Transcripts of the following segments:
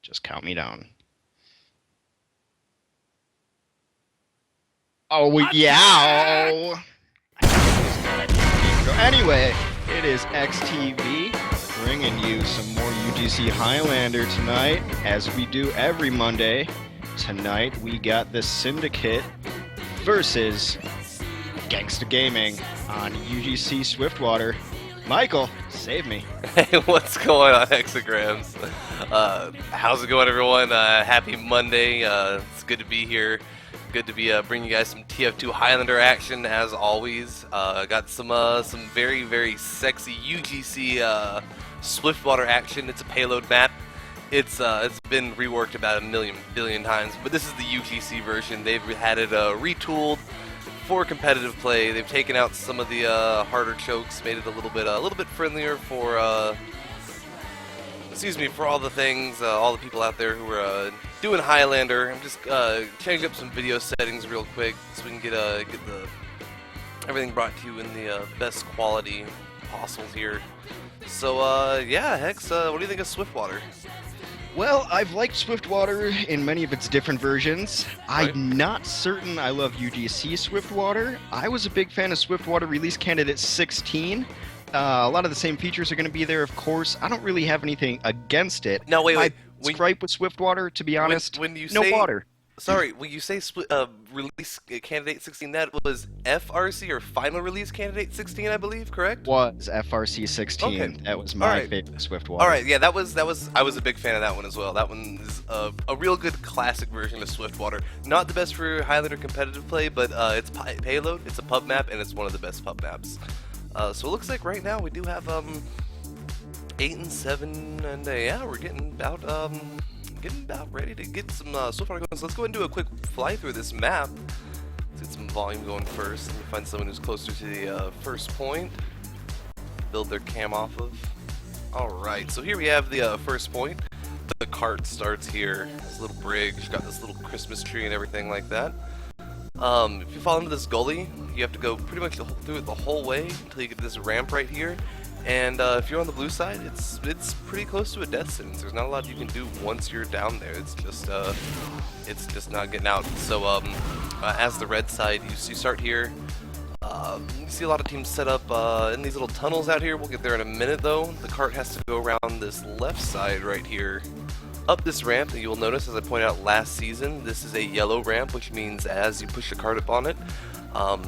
Just count me down. Oh, yeah. Anyway, it is eXtv bringing you some more UGC Highlander tonight, as we do every Monday. Tonight we got the Syndicate versus Gangsta Gaming on UGC Swiftwater. Michael, save me. Hey, what's going on, Hexagrams? How's it going, everyone? Happy Monday. It's good to be here. Good to be bringing you guys some TF2 Highlander action, as always. Got some very, very sexy UGC Swiftwater action. It's a payload map. It's been reworked about a billion times, but this is the UGC version. They've had it retooled for competitive play. They've taken out some of the harder chokes, made it a little bit friendlier for for all the things, all the people out there who are doing Highlander. I'm just changing up some video settings real quick so we can get everything brought to you in the best quality possible here. So yeah, Hex, what do you think of Swiftwater? Well, I've liked Swiftwater in many of its different versions. Right. I'm not certain I love UGC Swiftwater. I was a big fan of Swiftwater Release Candidate 16. A lot of the same features are going to be there, of course. I don't really have anything against it. No, wait. My gripe with Swiftwater, to be honest, when you no say, water. Sorry, when you say Release Candidate 16, that was FRC, or Final Release Candidate 16, I believe, correct? Was FRC 16. Okay. That was my favorite Swiftwater. Alright, yeah, that was. I was a big fan of that one as well. That one is a real good classic version of Swiftwater. Not the best for Highlander competitive play, but it's payload, it's a pub map, and it's one of the best pub maps. So it looks like right now we do have 8 and 7, and yeah, we're getting about ready to get some Swiftwater going. So let's go ahead and do a quick fly through this map. Let's get some volume going first. Let me find someone who's closer to the first point. Build their cam off of. Alright, so here we have the first point. The cart starts here. This little brig, it's got this little Christmas tree and everything like that. If you fall into this gully, you have to go pretty much through it the whole way until you get this ramp right here. And if you're on the blue side, it's pretty close to a death sentence. There's not a lot you can do once you're down there. It's just not getting out. So as the red side, you start here. You see a lot of teams set up in these little tunnels out here. We'll get there in a minute, though. The cart has to go around this left side right here, up this ramp. And you'll notice, as I pointed out last season, this is a yellow ramp, which means as you push the cart up on it,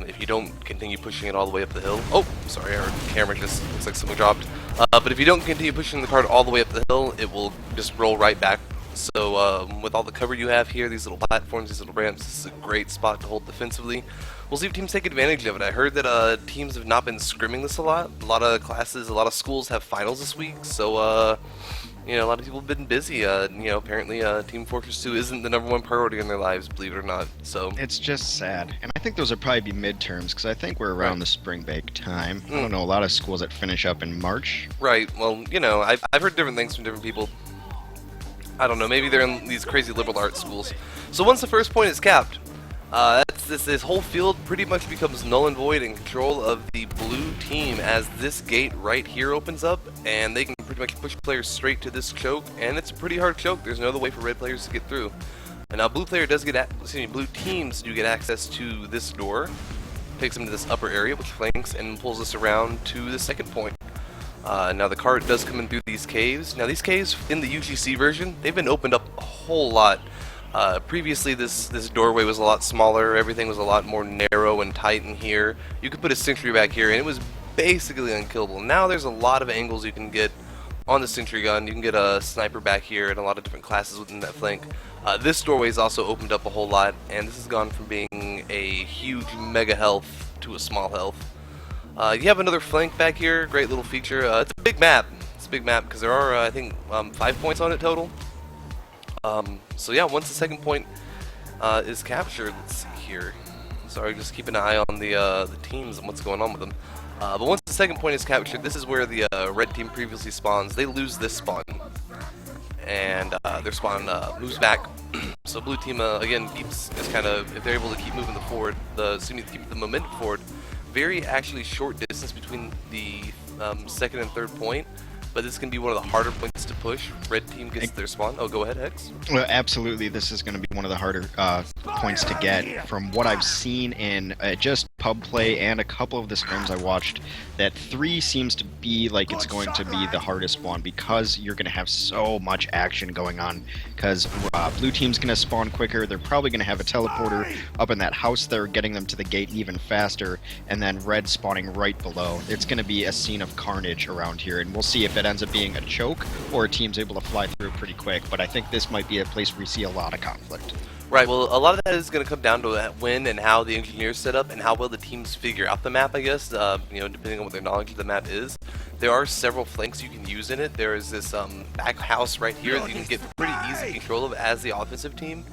if you don't continue pushing it all the way up the hill, oh, sorry, our camera just looks like something dropped. But if you don't continue pushing the cart all the way up the hill, it will just roll right back. So with all the cover you have here, these little platforms, these little ramps, this is a great spot to hold defensively. We'll see if teams take advantage of it. I heard that teams have not been scrimming this a lot. A lot of classes, a lot of schools have finals this week, so you know, a lot of people have been busy. You know, apparently Team Fortress 2 isn't the #1 priority in their lives, believe it or not. So it's just sad. And I think those will probably be midterms, because I think we're around the spring break time. I don't know, a lot of schools that finish up in March. Right, well, you know, I've heard different things from different people. I don't know, maybe they're in these crazy liberal arts schools. So once the first point is capped, this whole field pretty much becomes null and void in control of the blue team, as this gate right here opens up, and they can pretty much push players straight to this choke, and it's a pretty hard choke. There's no other way for red players to get through. And now blue teams do get access to this door, takes them to this upper area, which flanks and pulls us around to the second point. Now the cart does come in through these caves. Now these caves in the UGC version, they've been opened up a whole lot. Previously this doorway was a lot smaller, everything was a lot more narrow and tight in here. You could put a sentry back here and it was basically unkillable. Now there's a lot of angles you can get on the sentry gun. You can get a sniper back here and a lot of different classes within that flank. This doorway is also opened up a whole lot, and this has gone from being a huge mega health to a small health. You have another flank back here, great little feature. It's a big map. It's a big map because there are, I think, 5 points on it total. So yeah, once the second point is captured, let's see here. Sorry, just keep an eye on the teams and what's going on with them. But once the second point is captured, this is where the red team previously spawns. They lose this spawn, and their spawn moves back. So blue team again keeps is kind of, if they're able to keep moving keep the momentum forward. Very actually short distance between the second and third point. but this can be one of the harder points to push. Red team gets their spawn. Oh, go ahead, Hex. Well, absolutely, this is going to be one of the harder points to get. From what I've seen in just pub play and a couple of the scrims I watched, that 3 seems to be like it's going to be the hardest one because you're going to have so much action going on. Because blue team's going to spawn quicker, they're probably going to have a teleporter up in that house there, getting them to the gate even faster, and then red spawning right below. It's going to be a scene of carnage around here, and we'll see if it ends up being a choke or a team's able to fly through pretty quick. But I think this might be a place where we see a lot of conflict. Right, well, a lot of that is going to come down to when and how the engineers set up and how well the teams figure out the map, I guess, depending on what their knowledge of the map is. There are several flanks you can use in it. There is this back house right here that you can get pretty easy control of as the offensive team,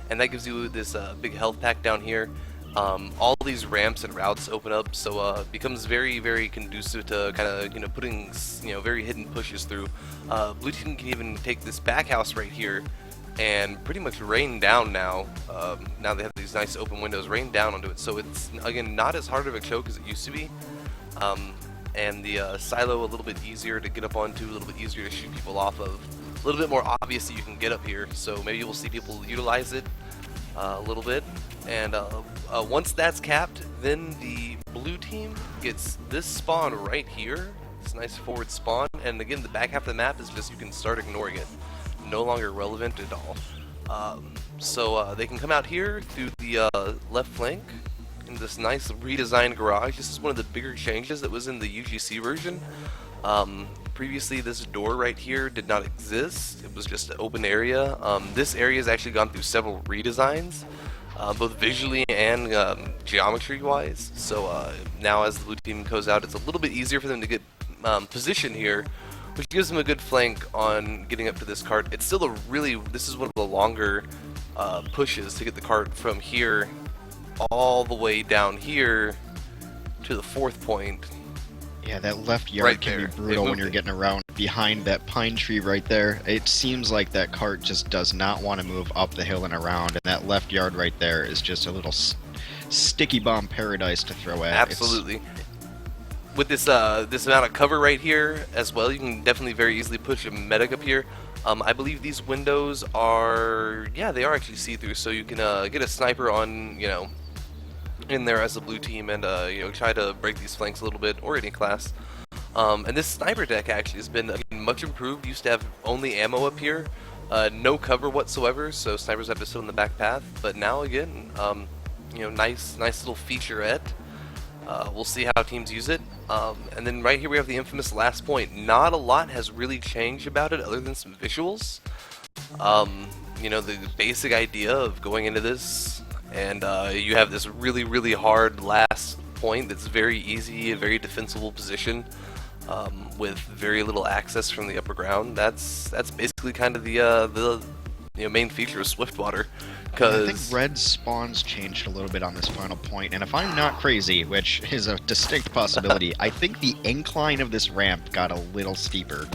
and that gives you this big health pack down here. All these ramps and routes open up, so it becomes very, very conducive to kind of, putting, very hidden pushes through. Blue team can even take this back house right here and pretty much rain down now. Now they have these nice open windows, rain down onto it. So it's, again, not as hard of a choke as it used to be. And the silo a little bit easier to get up onto, a little bit easier to shoot people off of. A little bit more obvious that you can get up here, so maybe we'll see people utilize it a little bit. And once that's capped, then the blue team gets this spawn right here. This nice forward spawn, and again, the back half of the map is just, you can start ignoring it. No longer relevant at all. So they can come out here through the left flank in this nice redesigned garage. This is one of the bigger changes that was in the UGC version. Previously, this door right here did not exist. It was just an open area. This area has actually gone through several redesigns, both visually and geometry-wise. So now as the blue team goes out, it's a little bit easier for them to get positioned here, which gives them a good flank on getting up to this cart. It's still this is one of the longer pushes to get the cart from here all the way down here to the 4th point. Yeah, that left yard Right can there. be brutal when you're getting around behind that pine tree right there. It seems like that cart just does not want to move up the hill and around, and that left yard right there is just a little sticky bomb paradise to throw at. Absolutely. With this this amount of cover right here as well, you can definitely very easily push a medic up here. I believe these windows are, yeah, they are actually see-through, so you can get a sniper on, in there as a blue team and try to break these flanks a little bit, or any class. And this sniper deck actually has been much improved. Used to have only ammo up here, no cover whatsoever, so snipers have to sit on the back path. But now again, nice little featurette. We'll see how teams use it. And then right here we have the infamous last point. Not a lot has really changed about it other than some visuals. The basic idea of going into this, and you have this really, really hard last point that's very easy, a very defensible position, with very little access from the upper ground. That's basically kind of the main feature of Swiftwater. I think red spawns changed a little bit on this final point, and if I'm not crazy, which is a distinct possibility, I think the incline of this ramp got a little steeper.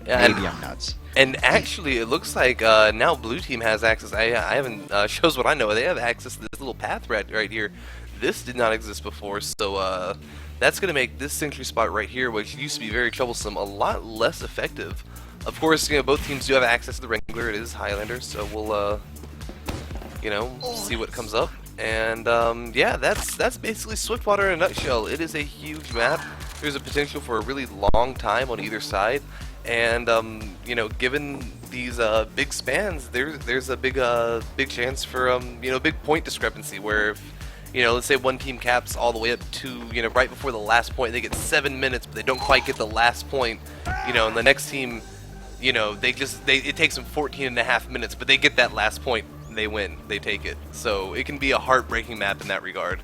Yeah, maybe I'm nuts. And actually, it looks like now blue team has access. I haven't shows what I know. They have access to this little path right here. This did not exist before, so that's going to make this sentry spot right here, which used to be very troublesome, a lot less effective. Of course, both teams do have access to the Wrangler. It is Highlander, so we'll see what comes up. And yeah, that's basically Swiftwater in a nutshell. It is a huge map. There's a potential for a really long time on either side, and given these big spans, there's a big chance for big point discrepancy where if let's say one team caps all the way up to right before the last point, they get 7 minutes, but they don't quite get the last point, and the next team, it takes them 14.5 minutes, but they get that last point. They win, they take it. So it can be a heartbreaking map in that regard.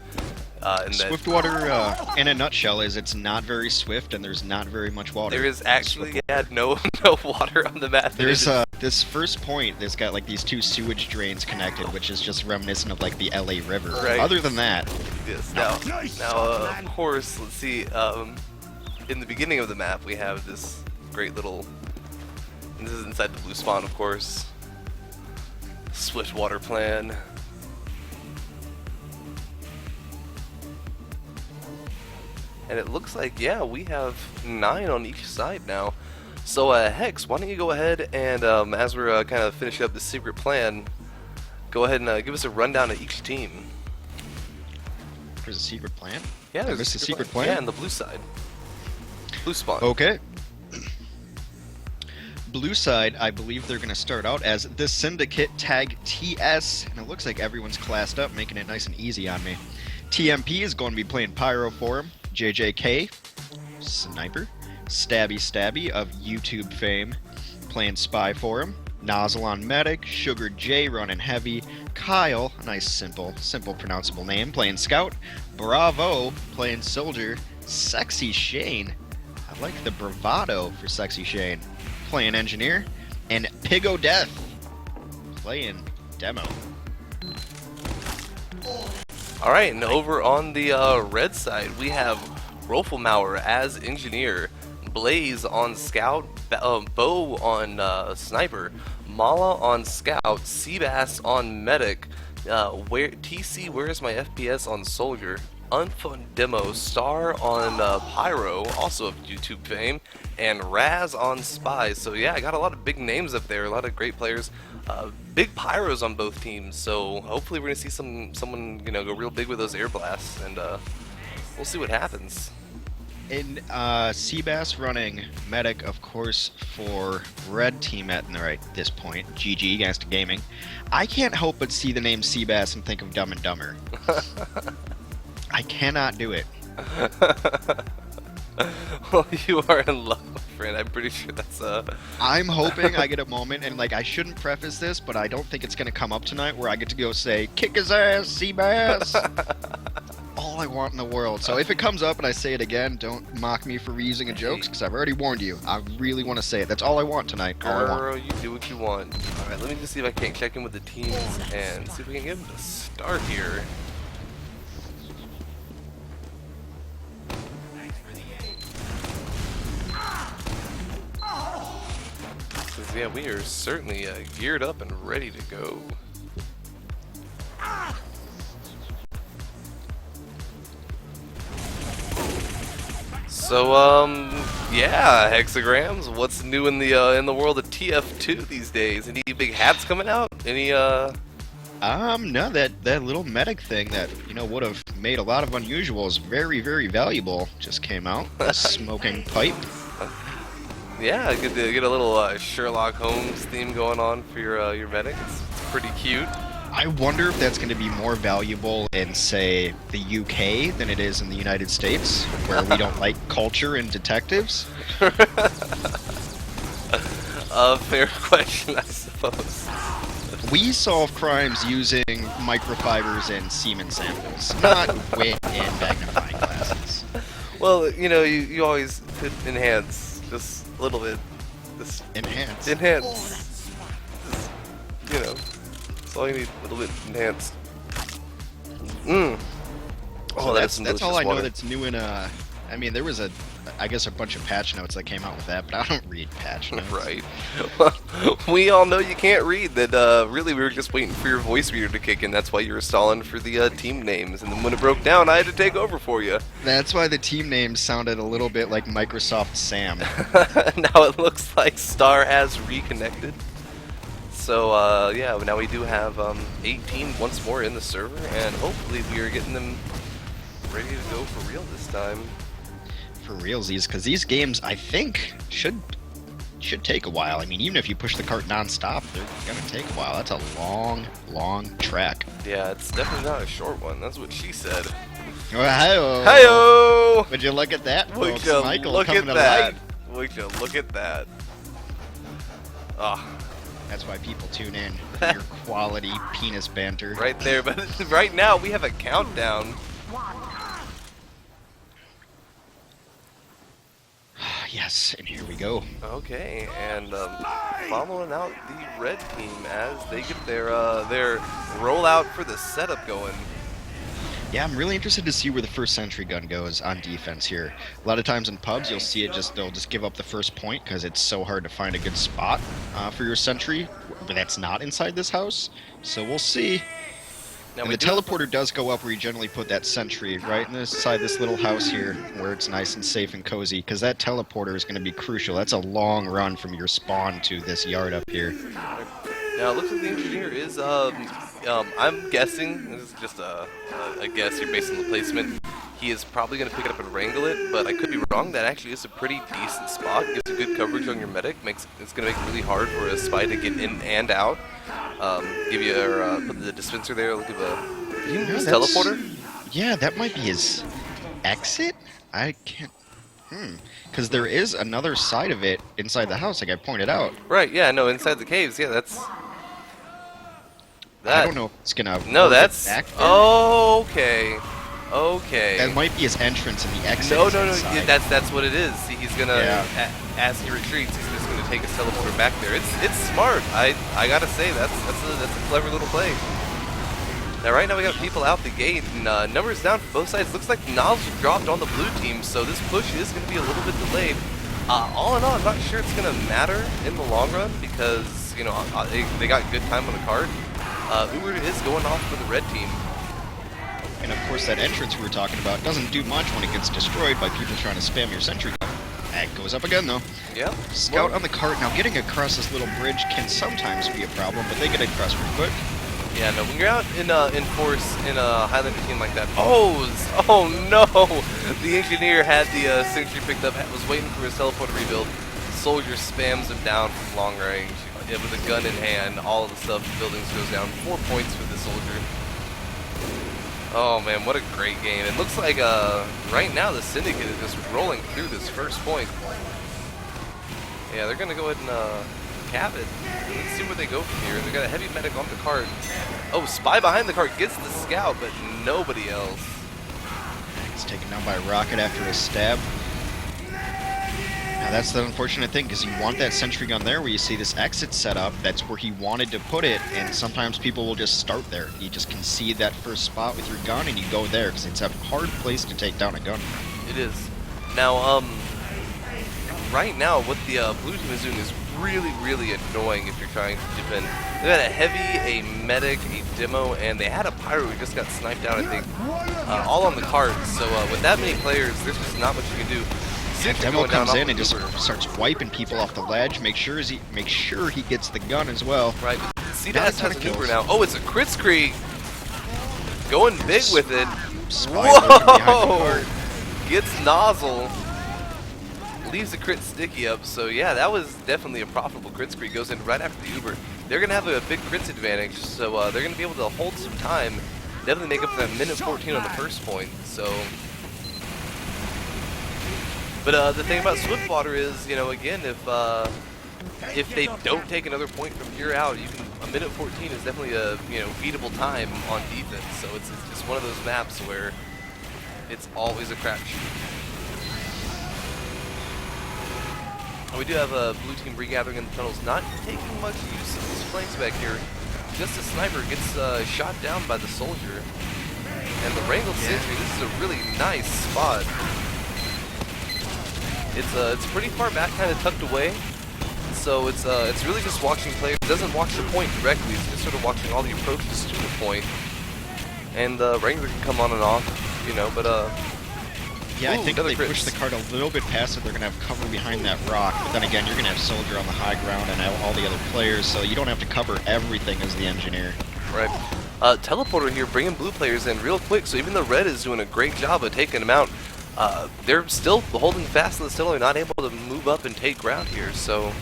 Swiftwater, in a nutshell, is it's not very swift and there's not very much water. There is actually no water on the map. There's this first point that's got like these 2 sewage drains connected, which is just reminiscent of like the LA River. Right. Other than that, yes. Now, of course, let's see. In the beginning of the map, we have this great little. And this is inside the blue spawn, of course. Swiftwater plan. And it looks like, yeah, we have 9 on each side now. So, Hex, why don't you go ahead and, as we're kind of finishing up the secret plan, go ahead and give us a rundown of each team. There's a secret plan? Yeah, there's a secret plan? Yeah, on the blue side. Blue spawn. Okay. Blue side, I believe they're going to start out as the Syndicate Tag TS, and it looks like everyone's classed up, making it nice and easy on me. TMP is going to be playing Pyro for him. JJK, Sniper. Stabby Stabby of YouTube fame, playing Spy for him. Nozzle on Medic. Sugar J running heavy. Kyle, a nice simple pronounceable name, playing Scout. Bravo, playing Soldier. Sexy Shane, I like the bravado for Sexy Shane, playing Engineer. And Pigo Death, playing Demo. Alright, and over on the red side, we have Roffelmauer as Engineer, Blaze on Scout, Bo on Sniper, Mala on Scout, Seabass on Medic, TC Where's My FPS on Soldier, Unfun Demo, Star on Pyro, also of YouTube fame, and Raz on Spy. So yeah, I got a lot of big names up there, a lot of great players. Big pyros on both teams, so hopefully we're gonna see someone go real big with those air blasts, and we'll see what happens. And Seabass running Medic, of course, for red team at this point. GG, Gangsta Gaming. I can't help but see the name Seabass and think of Dumb and Dumber. I cannot do it. Well, you are in love, my friend. I'm pretty sure that's I'm hoping I get a moment, and I shouldn't preface this, but I don't think it's gonna come up tonight, where I get to go say, "Kick his ass, Seabass." All I want in the world. So if it comes up and I say it again, don't mock me for reusing a jokes, because I've already warned you. I really want to say it. That's all I want tonight. Girl, you do what you want. Alright, let me just see if I can't check in with the teams and see if we can get them to start here. Because, yeah, we are certainly geared up and ready to go. So, yeah, hexagrams. What's new in the world of TF2 these days? Any big hats coming out? Any No, that little medic thing that would have made a lot of unusuals very, very valuable just came out. The smoking pipe. Yeah, good to get a little Sherlock Holmes theme going on for your medic. It's pretty cute. I wonder if that's going to be more valuable in, say, the UK than it is in the United States, where we don't like culture and detectives. Fair question, I suppose. We solve crimes using microfibers and semen samples, not wit and magnifying glasses. Well, you always could enhance just a little bit. Just enhance. Enhance. Just, that's all you need, a little bit enhanced. Oh, So that's all I know water. that's new in I mean, there was I guess a bunch of patch notes that came out with that, but I don't read patch notes. Right. Well, we all know you can't read. That really we were just waiting for your voice reader to kick in. That's why you were stalling for the team names, and then when it broke down, I had to take over for you. That's why the team names sounded a little bit like Microsoft Sam. Now it looks like Star has reconnected. So yeah, now we do have 18 once more in the server, and hopefully we are getting them ready to go for real this time. For realsies, because these games, I think, should take a while. I mean, even if you push the cart non-stop, they're gonna take a while. That's a long, long track. Yeah, it's definitely not a short one. That's what she said. Hi-yo! Hi-yo! Would you look at that, Would folks? you Michael look coming at to that? life. Would you look at that? Ah. That's why people tune in for your quality penis banter. Right there, but right now we have a countdown. Yes, and here we go. Okay, and following out the red team as they get their rollout for the setup going. Yeah, I'm really interested to see where the first sentry gun goes on defense here. A lot of times in pubs, you'll see they'll just give up the first point because it's so hard to find a good spot for your sentry, but that's not inside this house. So we'll see. Now And we the do have teleporter does go up where you generally put that sentry, right inside this little house here, where it's nice and safe and cozy, because that teleporter is going to be crucial. That's a long run from your spawn to this yard up here. Now it looks like the engineer is, I'm guessing, this is just a guess here based on the placement, he is probably going to pick it up and wrangle it, but I could be wrong. That actually is a pretty decent spot. Gives you good coverage on your medic. It's going to make it really hard for a spy to get in and out. Give you put the dispenser there. Look at his teleporter. Yeah, that might be his exit. I can't. Because there is another side of it inside the house, like I pointed out. Right. Yeah. No. Inside the caves. Yeah. That's. I don't know if it's gonna. No. That's. Oh, okay. Okay. That might be his entrance and the exit. No. Yeah, that's what it is. He's gonna. Yeah. As he retreats, he's just gonna take his teleporter back there. It's smart. I gotta say that's a clever little play. Now, right now we got people out the gate, and numbers down for both sides. Looks like the nozzle dropped on the blue team, so this push is going to be a little bit delayed. All in all, I'm not sure it's going to matter in the long run because, you know, they got good time on the card. Uber is going off for the red team. And of course, that entrance we were talking about doesn't do much when it gets destroyed by people trying to spam your sentry gun. That goes up again, though. Yeah. Scout on the cart. Now, getting across this little bridge can sometimes be a problem, but they get across pretty quick. Yeah, no, when you're out in force in a Highlander team like that, oh no! The engineer had the sentry picked up, was waiting for his teleporter rebuild. Soldier spams him down from long range. Yeah, with a gun in hand, all of the stuff, buildings goes down. 4 points for the soldier. Oh man, what a great game. It looks like right now the Syndicate is just rolling through this first point. Yeah, they're gonna go ahead and cap it. Let's see where they go from here. They got a heavy medic on the cart. Oh, spy behind the cart gets the scout, but nobody else. He's taken down by a rocket after a stab. Now that's the unfortunate thing, because you want that sentry gun there where you see this exit set up. That's where he wanted to put it, and sometimes people will just start there. You just concede that first spot with your gun, and you go there, because it's a hard place to take down a gun. It is. Now, right now, what the blue team is doing is really annoying if you're trying to defend. They had a heavy, a medic, a demo, and they had a pyro who just got sniped out, I think, all on the cart. So with that many players, there's just not much you can do. Demo comes in and just starts wiping people off the ledge. Make sure he gets the gun as well. Right. CDAS has an Uber now. Oh, it's a crit scree. Going big with it. Whoa! Gets nozzle. Leaves the crit sticky up, so yeah, that was definitely a profitable crit scree. Goes in right after the Uber. They're going to have a big crits advantage, so they're going to be able to hold some time. Definitely make up for that minute 14 on the first point, so... But the thing about Swiftwater is, you know, again, if they don't take another point from here out, a minute 14 is definitely a beatable time on defense. So it's just one of those maps where it's always a crapshoot. We do have a blue team regathering in the tunnels, not taking much use of these flanks back here. Just a sniper gets shot down by the soldier, and the wrangled sentry. This is a really nice spot. It's pretty far back, kind of tucked away, so it's really just watching players. It doesn't watch the point directly. It's just sort of watching all the approaches to the point, and the Wrangler can come on and off, but yeah, I think if they push the cart a little bit past it, they're gonna have cover behind that rock. But then again, you're gonna have Soldier on the high ground and all the other players, so you don't have to cover everything as the engineer. Right. Teleporter here, bringing blue players in real quick. So even though red is doing a great job of taking them out, they're still holding fast and still are not able to move up and take ground here, so...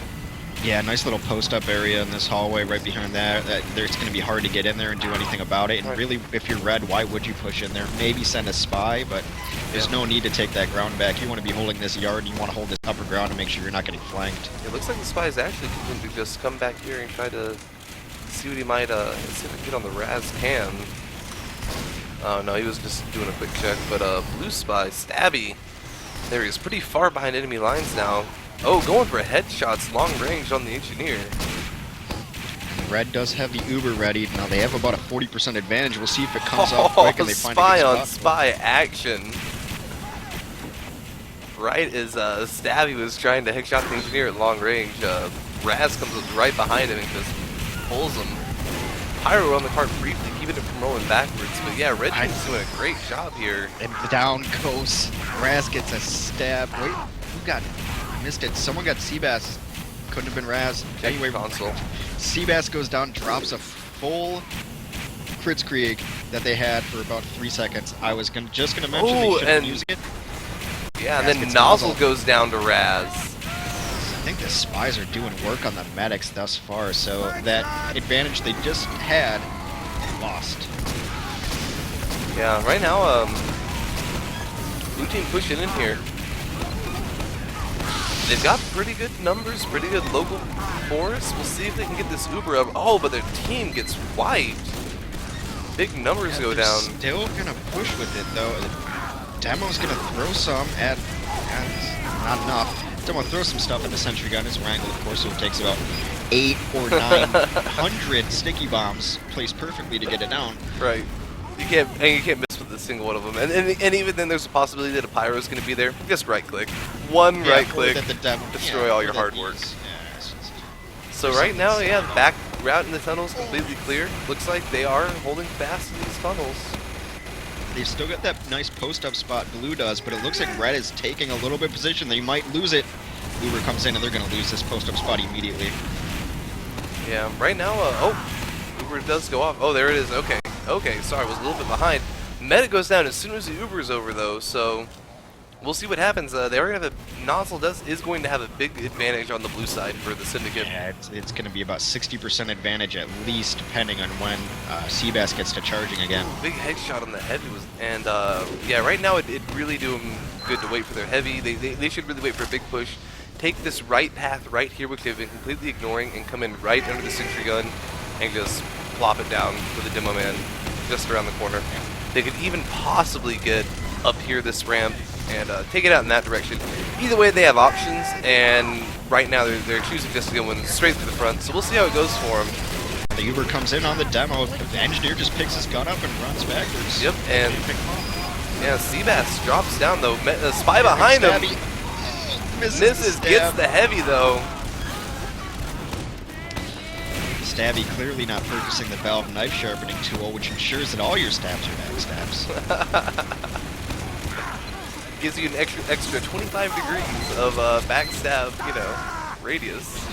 Yeah, nice little post-up area in this hallway right behind that. It's going to be hard to get in there and do anything about it. And really, if you're red, why would you push in there? Maybe send a spy, but there's no need to take that ground back. You want to be holding this yard, you want to hold this upper ground to make sure you're not getting flanked. It looks like the spy is actually going to just come back here and try to see what he might, see if he can get on the Raz cam. Oh no, he was just doing a quick check, but blue spy, Stabby. There he is, pretty far behind enemy lines now. Oh, going for headshots, long range on the engineer. Red does have the Uber ready. Now they have about a 40% advantage. We'll see if it comes off quick and they find a good spy spot. on spy action. Right as Stabby was trying to headshot the engineer at long range, Raz comes right behind him and just pulls him. Pyro on the cart briefly, keeping it from rolling backwards. But yeah, Red Team's doing a great job here. And down goes Raz, gets a stab. Wait, who got missed it? Someone got Seabass. Couldn't have been Raz. Anyway, console. Seabass goes down, drops a full Kritzkrieg that they had for about 3 seconds. I was just gonna mention they shouldn't be using it. Yeah, and then Nozzle goes down to Raz. I think the spies are doing work on the medics thus far, so that advantage they just had, lost. Yeah, right now, blue team pushing in here. They've got pretty good numbers, pretty good local force. We'll see if they can get this Uber up. Oh, but their team gets wiped. Big numbers go down. Still gonna push with it though. Demo's gonna throw some at not enough. Demo throw some stuff at the sentry gun. His wrangle, of course, so it takes about 8 or 900 sticky bombs placed perfectly to get it down. Right. You can't miss with a single one of them. And even then, there's a possibility that a pyro is going to be there. Just right click. One right click. Destroy all your hard work. So right now, yeah, back route in the tunnels completely clear. Looks like they are holding fast in these tunnels. They've still got that nice post-up spot, Blue does, but it looks like Red is taking a little bit of position. They might lose it. Uber comes in and they're going to lose this post-up spot immediately. Yeah, right now, Uber does go off. Oh, there it is. Okay, sorry, I was a little bit behind. Meta goes down as soon as the Uber is over, though, so we'll see what happens. They are going to have Nozzle is going to have a big advantage on the blue side for the Syndicate. Yeah, it's going to be about 60% advantage at least, depending on when Seabass gets to charging again. Big headshot on the heavy was, and yeah, right now it really do them good to wait for their heavy. They should really wait for a big push. Take this right path right here, which they've been completely ignoring, and come in right under the sentry gun and just plop it down with the demo man just around the corner. They could even possibly get up here this ramp and take it out in that direction. Either way, they have options, and right now they're choosing just to go in straight through the front, so we'll see how it goes for them. The Uber comes in on the demo, the engineer just picks his gun up and runs backwards. Yep, and yeah, Seabass drops down though. Spy behind him. Misses, gets the heavy though. Stabby clearly not purchasing the Valve knife sharpening tool, which ensures that all your stabs are backstabs. Gives you an extra 25 degrees of backstab, radius.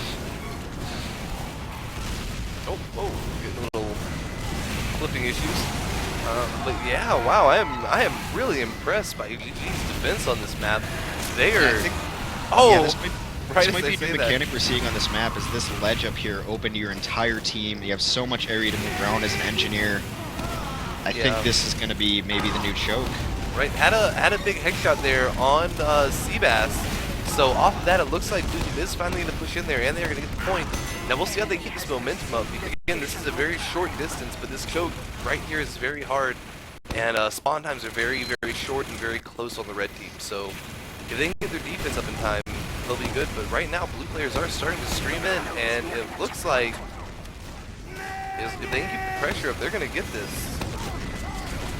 Oh, getting a little flipping issues. But yeah, wow, I am really impressed by UGC's defense on this map. They are. This might be the mechanic we're seeing on this map. Is this ledge up here open to your entire team? You have so much area to move around as an engineer. I think this is going to be maybe the new choke. Right, had a big headshot there on Seabass. So off of that, it looks like Blue Team is finally going to push in there, and they're going to get the point. Now we'll see how they keep this momentum up, because again, this is a very short distance, but this choke right here is very hard, and spawn times are very, very short and very close on the red team. So if they can get their defense up in time, they'll be good. But right now, blue players are starting to stream in, and it looks like if they can keep the pressure up, they're going to get this.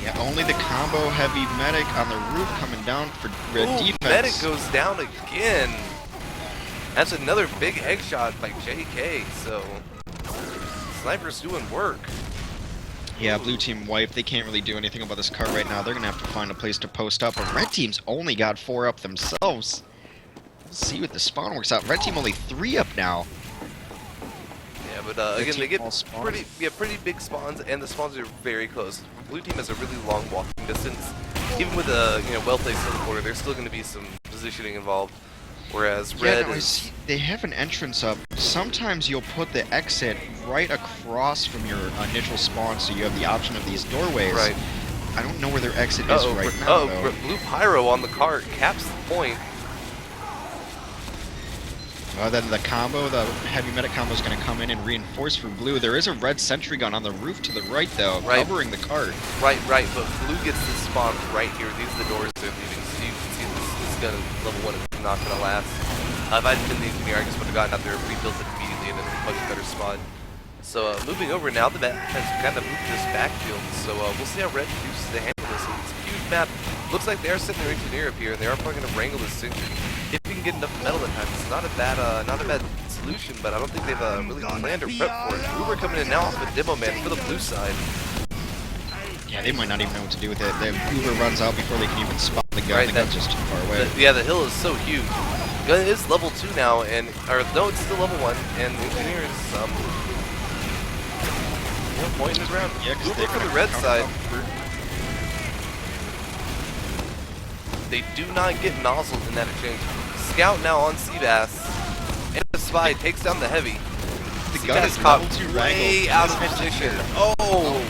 Yeah, only the combo heavy medic on the roof coming down for red defense. Medic goes down again. That's another big headshot by JK, so Sniper's doing work. Yeah, blue team wiped. They can't really do anything about this cart right now. They're going to have to find a place to post up. But red team's only got 4 up themselves. Let's see what the spawn works out. Red team only 3 up now. Yeah, but again, they get pretty big spawns, and the spawns are very close. Blue team has a really long walking distance. Even with a well-placed teleporter, there's still going to be some positioning involved. Whereas red is... they have an entrance up. Sometimes you'll put the exit right across from your initial spawn, so you have the option of these doorways. Right. I don't know where their exit is right now, though. Blue Pyro on the cart caps the point. Then the combo, the heavy medic combo is going to come in and reinforce for blue. There is a red sentry gun on the roof to the right, though, covering the cart. Right, but blue gets the spawn right here. These are the doors they're leaving, so you can see this gun level 1 is not going to last. If I'd been the engineer, I just would have gotten out there, rebuilt it immediately, and in a much better spot. So moving over now, the map has kind of moved this backfield, so we'll see how red chooses to handle this. It's a huge map. Looks like they are sitting their engineer up here, and they are probably going to wrangle this sentry. If we can get enough metal in time, it's not a bad solution, but I don't think they've really planned or prepped for it. Uber coming in now off a demo man for the blue side. Yeah, they might not even know what to do with it. The Uber runs out before they can even spot the gun. Right, The gun's just too far away. Yeah, the hill is so huge. Gun is level 2 now, and no, it's still level 1, and the engineer is pointing it around. Yeah, Uber for the red side. They do not get nozzled in that exchange. Scout now on Seabass. And the spy takes down the heavy. The gun is caught level 2 way rangled. out of position. Oh!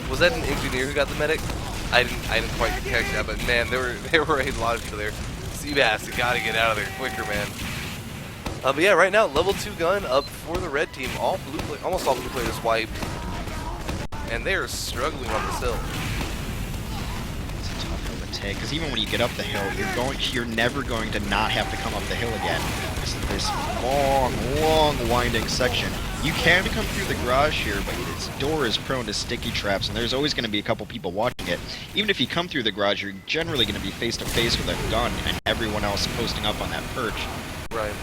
Was that an engineer who got the medic? I didn't quite catch that, but man, there were a lot of people there. Seabass, you gotta get out of there quicker, man. But yeah, right now, level 2 gun up for the red team. Almost all blue players wiped. And they are struggling on this hill. It's a tough hill to take, because even when you get up the hill, you're never going to not have to come up the hill again. This long, winding section. You can come through the garage here, but its door is prone to sticky traps, and there's always going to be a couple people watching it. Even if you come through the garage, you're generally going to be face to face with a gun and everyone else posting up on that perch. Right.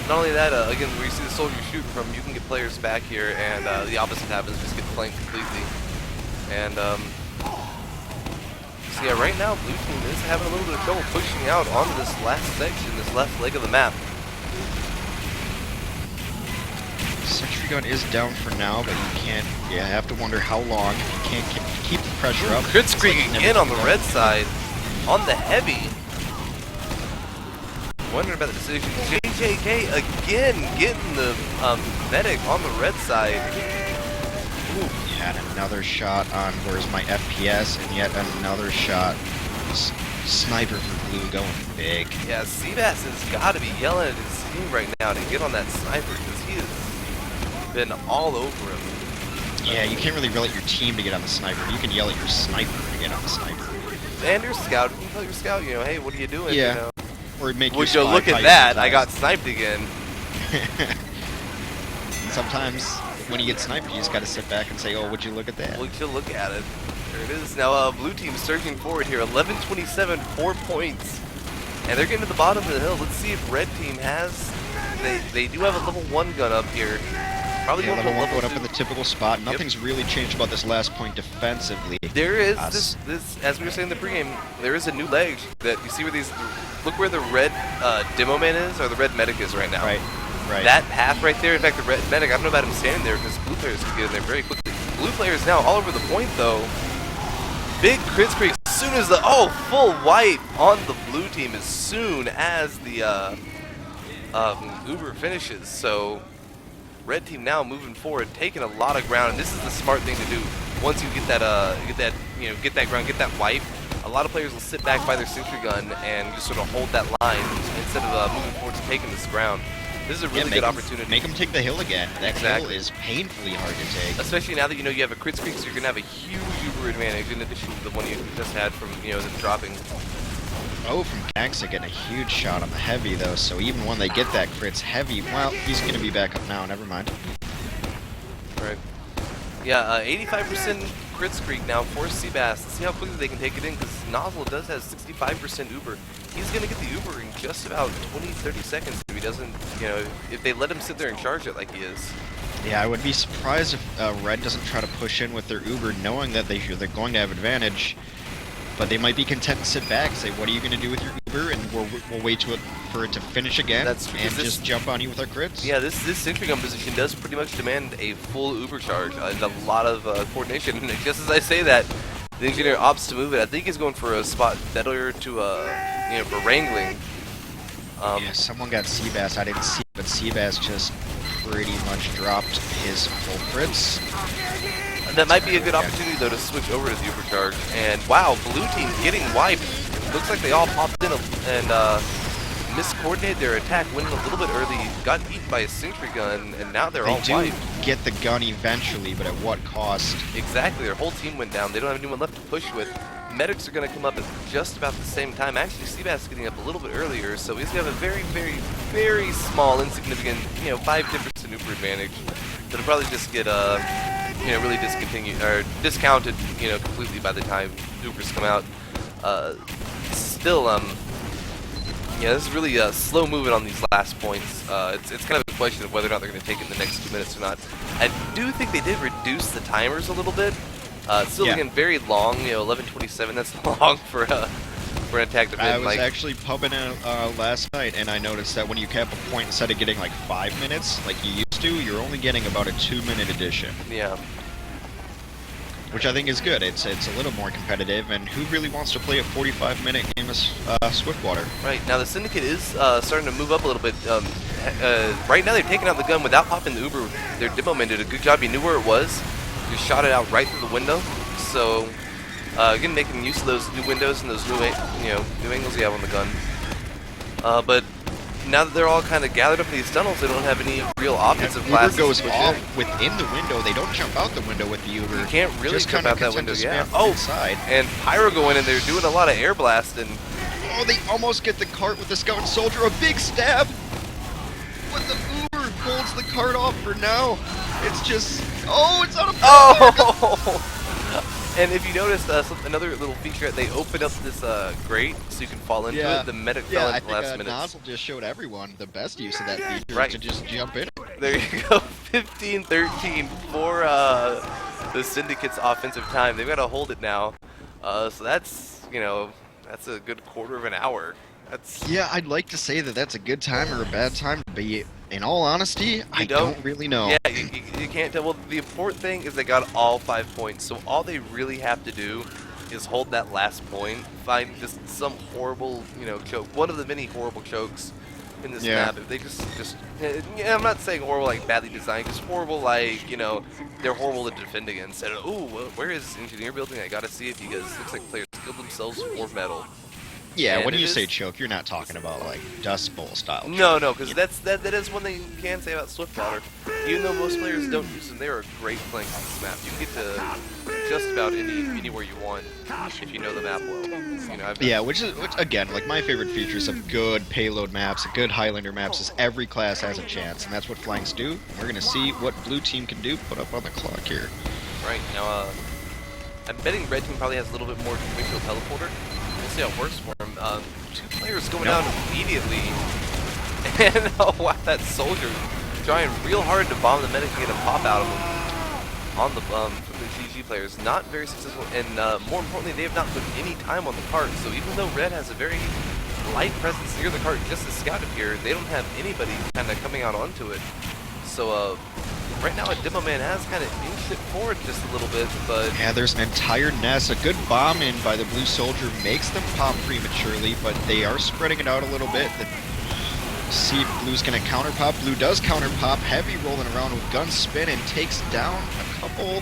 Not only that, again, where you see the soldier shooting from, you can get players back here, and the opposite happens, just get flanked completely. And, so yeah, right now, blue team is having a little bit of trouble pushing out onto this last section, this left leg of the map. Sentry gun is down for now, but you have to wonder how long. You can't keep the pressure up. Crit screen again on the red side, on the heavy. Wondering about the decision. JJK again getting the medic on the red side. Ooh, yet another shot on where's my FPS, and yet another shot. Sniper for blue going big. Yeah, Seabass has got to be yelling at his team right now to get on that sniper, because he has been all over him. Yeah, you can't really yell at your team to get on the sniper. You can yell at your sniper to get on the sniper. And your scout, you can tell your scout, hey, what are you doing? Yeah. Or make would you look at that? I got sniped again. Sometimes when you get sniped, you just got to sit back and say, "Oh, would you look at that?" Would you look at it? There it is. Now, blue team surging forward here. 11:27, 4 points, and they're getting to the bottom of the hill. Let's see if red team has. They do have a level 1 gun up here. Probably level 1 going 2. up in the typical spot. Nothing's really changed about this last point defensively. There is this, as we were saying in the pregame, there is a new leg that you see where these. Look where the red demo man is, or the red medic is right now. Right. That path right there. In fact, the red medic. I don't know about him standing there because blue players can get in there very quickly. Blue players now all over the point though. Big crit streak as soon as the full white on the blue team as soon as the Uber finishes. So red team now moving forward, taking a lot of ground, and this is the smart thing to do. Once you get that get that ground, get that wipe, a lot of players will sit back by their sentry gun and just sort of hold that line instead of moving forward to taking this ground. This is a really good opportunity. Make them take the hill again. That hill is painfully hard to take. Especially now that you have a crit streak, so you're going to have a huge Uber advantage in addition to the one you just had from, the dropping. Oh, from Gangsta getting a huge shot on the heavy, though, so even when they get that crit's heavy, well, he's going to be back up now, never mind. Right. Yeah, 85% crit streak now for Seabass. Let's see how quickly they can take it in, because Nozzle does have 65% Uber. He's going to get the Uber in just about 20-30 seconds if he doesn't, if they let him sit there and charge it like he is. Yeah, I would be surprised if Red doesn't try to push in with their Uber, knowing that they're going to have advantage. But they might be content to sit back and say, what are you going to do with your Uber? And we'll wait for it to finish again and just jump on you with our crits. Yeah, this sentry gun position does pretty much demand a full Uber charge and a lot of coordination. And just as I say that, the engineer opts to move it. I think he's going for a spot better to, for wrangling. Yeah, someone got Seabass. I didn't see it, but Seabass just pretty much dropped his full crits. That might be a good opportunity, though, to switch over to the Uber charge. And wow, blue team getting wiped. Looks like they all popped in and miscoordinated their attack, went in a little bit early, got eaten by a sentry gun, and now they're all wiped. They do get the gun eventually, but at what cost? Exactly, their whole team went down. They don't have anyone left to push with. Medics are going to come up at just about the same time. Actually, Seabass is getting up a little bit earlier, so he's going to have a very, very, very small, insignificant, 5-10% Uber advantage. That'll probably just get, really discounted, completely by the time Ubers come out. Still, Yeah, this is really slow moving on these last points. It's kind of a question of whether or not they're going to take it in the next 2 minutes or not. I do think they did reduce the timers a little bit. Still, again, very long. 11:27. That's long for an attack to I was actually pubbing it last night, and I noticed that when you cap a point, instead of getting like 5 minutes like you used to, you're only getting about a 2-minute addition. Yeah. Which I think is good. It's a little more competitive, and who really wants to play a 45-minute game of Swiftwater? Right, now the Syndicate is starting to move up a little bit. Right now they've taken out the gun without popping the Uber. Their demo man did a good job. He knew where it was. Just shot it out right through the window. So, again, making use of those new windows and those new angles you have on the gun. But now that they're all kind of gathered up in these tunnels, they don't have any real offensive classes. Uber goes off within the window. They don't jump out the window with the Uber. You can't really just jump out that window. Yeah. Oh, inside. And Pyro going in there doing a lot of air blast and. Oh, they almost get the cart with the Scout Soldier. A big stab. But the Uber holds the cart off for now. It's just. Oh, it's out of. Oh. And if you noticed, another little feature, they opened up this grate so you can fall into it. The medic fell in the last minute. Nozzle just showed everyone the best use of that feature, right. To just jump in. There you go, 15-13 for the Syndicate's offensive time. They've got to hold it now. So that's, that's a good quarter of an hour. Yeah, I'd like to say that that's a good time or a bad time to be. In all honesty, I don't really know. Yeah, you can't tell. Well, the important thing is they got all 5 points, so all they really have to do is hold that last point, find just some horrible, choke, one of the many horrible chokes in this map. If they just, I'm not saying horrible like badly designed, just horrible like, they're horrible to defend against. And ooh, where is engineer building? I gotta see it because it looks like players killed themselves for metal. Yeah, and when you say choke, you're not talking about like Dust Bowl style. Choke. No, because that is one thing you can say about Swiftwater. Even though most players don't use them, they are a great flank on this map. You can get to just about anywhere you want if you know the map well. Which again, like my favorite features of good payload maps, good Highlander maps is every class has a chance, and that's what flanks do. We're gonna see what blue team can do. Put up on the clock here. Right now, I'm betting red team probably has a little bit more visual teleporter. We'll see how it works for him. 2 players going down immediately. And wow, that soldier trying real hard to bomb the medic and get a pop out of him on the from the GG players. Not very successful, and more importantly, they have not put any time on the cart. So even though red has a very light presence near the cart, just as Scout appeared, they don't have anybody kind of coming out onto it. So right now, a demo man has kind of inched it forward just a little bit, but yeah, there's an entire nest. A good bomb in by the blue soldier makes them pop prematurely, but they are spreading it out a little bit. See if blue's gonna counter pop. Blue does counter pop. Heavy rolling around with gun spin and takes down a couple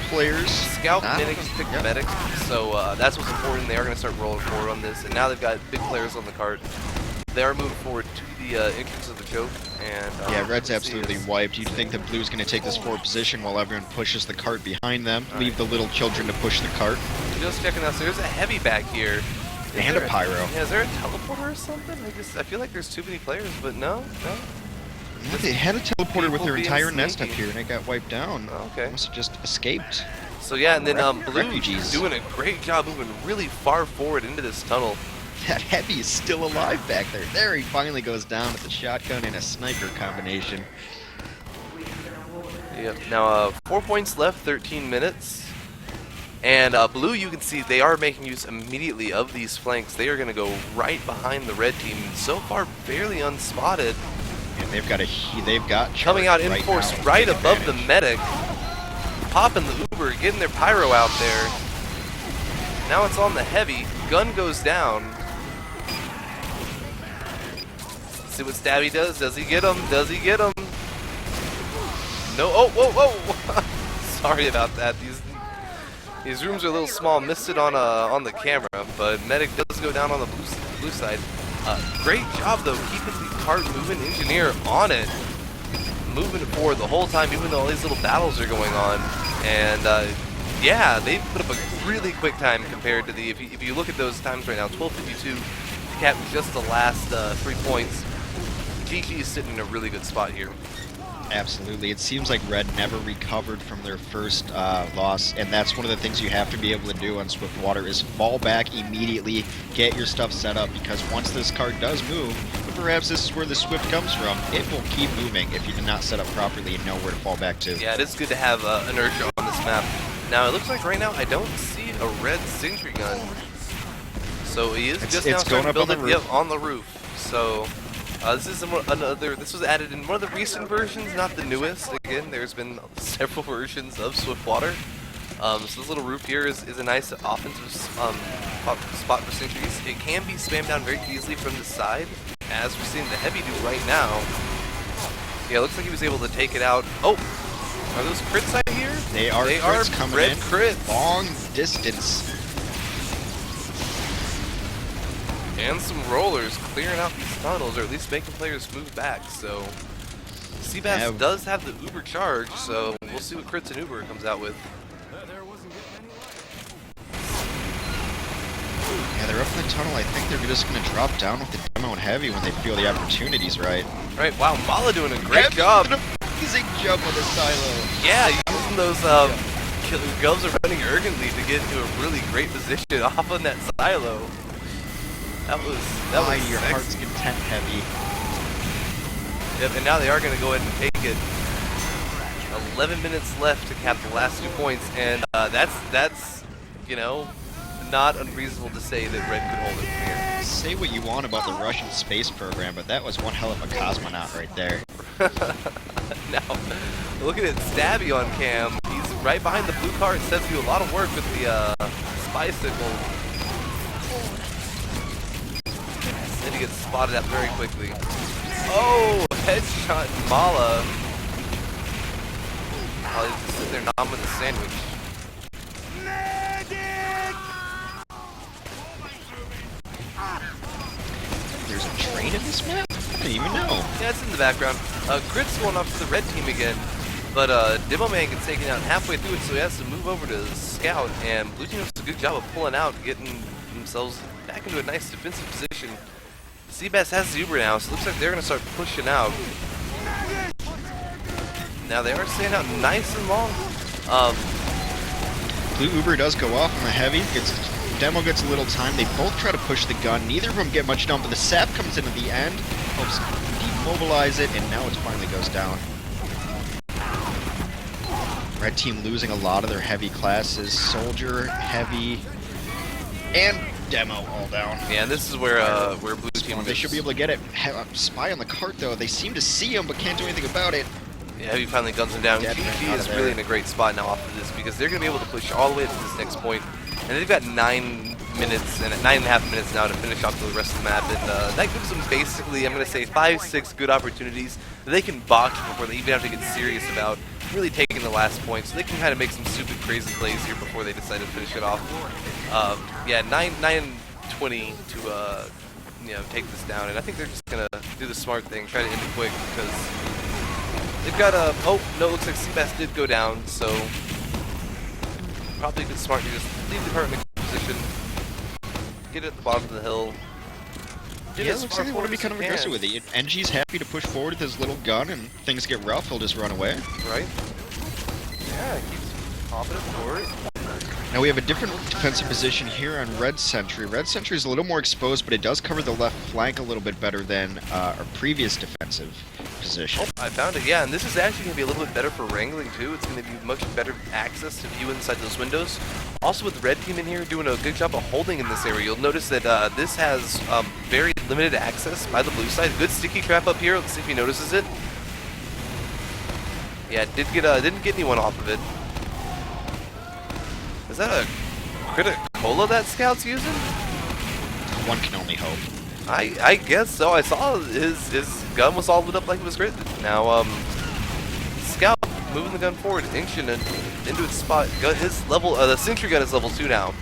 players. Scout mimics pick the medic, so that's what's important. They are gonna start rolling forward on this, and now they've got big players on the cart. They are moving forward to the entrance of the choke, and red's absolutely wiped. You'd think that blue's going to take this forward position while everyone pushes the cart behind them. Leave the little children to push the cart. Just checking out, so there's a heavy back here. And a pyro. Yeah, is there a teleporter or something? I feel like there's too many players, but no. Yeah, they had a teleporter with their entire nest up here, and it got wiped down. Okay. Must have just escaped. So yeah, and then blue refugees doing a great job moving really far forward into this tunnel. That heavy is still alive back there. There he finally goes down with the shotgun and a sniper combination. Yep. Now 4 points left, 13 minutes. And blue, you can see they are making use immediately of these flanks. They are going to go right behind the red team. So far, fairly unspotted. And they've got coming out in force right above the medic, popping the Uber, getting their pyro out there. Now it's on the heavy. Gun goes down. See what Stabby does. Does he get him? Does he get him? No. Oh, whoa. Sorry about that. These rooms are a little small. Missed it on the camera, but medic does go down on the blue side. Great job though, keeping the cart moving. Engineer on it, moving it forward the whole time, even though all these little battles are going on. And yeah, they put up a really quick time compared to the. If you look at those times right now, 12:52 to cap just the last 3 points. GG is sitting in a really good spot here. Absolutely. It seems like Red never recovered from their first loss, and that's one of the things you have to be able to do on Swiftwater is fall back immediately, get your stuff set up, because once this card does move, and perhaps this is where the Swift comes from, it will keep moving if you do not set up properly and know where to fall back to. Yeah, it is good to have inertia on this map. Now, it looks like right now I don't see a Red sentry gun. So he is just now starting to build it on the roof. So this is another. This was added in one of the recent versions, not the newest. Again, there's been several versions of Swiftwater. So this little roof here is a nice offensive spot for sentries. It can be spammed down very easily from the side, as we're seeing the heavy do right now. Yeah, it looks like he was able to take it out. Oh, are those crits out here? They are crits coming red in. Crits. Long distance. And some rollers clearing out these tunnels, or at least making players move back. So Seabass does have the Uber charge, so we'll see what crits and Uber comes out with. Yeah, they're up in the tunnel. I think they're just going to drop down with the demo and heavy when they feel the opportunity's right. Right, wow, Mala doing a great job. An amazing jump on the silo. Yeah, using those gloves are running urgently to get into a really great position off on that silo. That was your sexy. heart's content heavy. Yep, and now they are going to go ahead and take it. 11 minutes left to cap the last 2 points, and that's you know, not unreasonable to say that Red could hold it from here. Say what you want about the Russian space program, but that was one hell of a cosmonaut right there. Now, look at it, Stabby on cam. He's right behind the blue car. It says do a lot of work with the spy signal. Then he gets spotted out very quickly. Oh, headshot Mala. Oh, he's just sitting there nomming with a sandwich. There's a train in this map? I didn't even know. Yeah, it's in the background. Crit's going off to the red team again, but Demo Man gets taken out halfway through it, so he has to move over to Scout, and Blue Team does a good job of pulling out, getting themselves back into a nice defensive position. Seabass has the Uber now, so it looks like they're going to start pushing out. Now they are staying out nice and long. Blue Uber does go off on the heavy. Demo gets a little time. They both try to push the gun. Neither of them get much done, but the sap comes in at the end, helps demobilize it, and now it finally goes down. Red team losing a lot of their heavy classes. Soldier, heavy, and Demo all down. Yeah, and this is where Blue Team... They should be able to get it. Spy on the cart, though. They seem to see him, but can't do anything about it. Yeah, Heavy finally guns him down. GG is really in a great spot now off of this because they're going to be able to push all the way to this next point. And they've got 9 minutes and 9.5 minutes now to finish off the rest of the map. And that gives them basically, I'm going to say, 5-6 good opportunities that they can box before they even have to get serious about really taking the last point. So they can kind of make some stupid, crazy plays here before they decide to finish it off. Yeah, 9-20 to you know, take this down. And I think they're just going to do the smart thing, try to end it quick because they've got a... Oh, no, it looks like Seabass did go down, so probably good smart to just leave the cart in a good position, get it at the bottom of the hill. Yeah, it looks like they want to be kind of aggressive with it. NG's happy to push forward with his little gun, and things get rough, he'll just run away. Right. Yeah, keeps popping it forward. Now we have a different defensive position here on Red Sentry. Red Sentry is a little more exposed, but it does cover the left flank a little bit better than our previous defensive position. Oh, I found it, yeah, and this is actually going to be a little bit better for wrangling too. It's going to be much better access to view inside those windows. Also with the red team in here doing a good job of holding in this area, you'll notice that this has very limited access by the blue side. Good sticky trap up here, let's see if he notices it. Yeah, didn't get anyone off of it. Is that a Criticola that Scout's using? One can only hope. I guess so. I saw his gun was all lit up like it was great. Now, Scout moving the gun forward, inching it into its spot. His level, the sentry gun is level 2 now.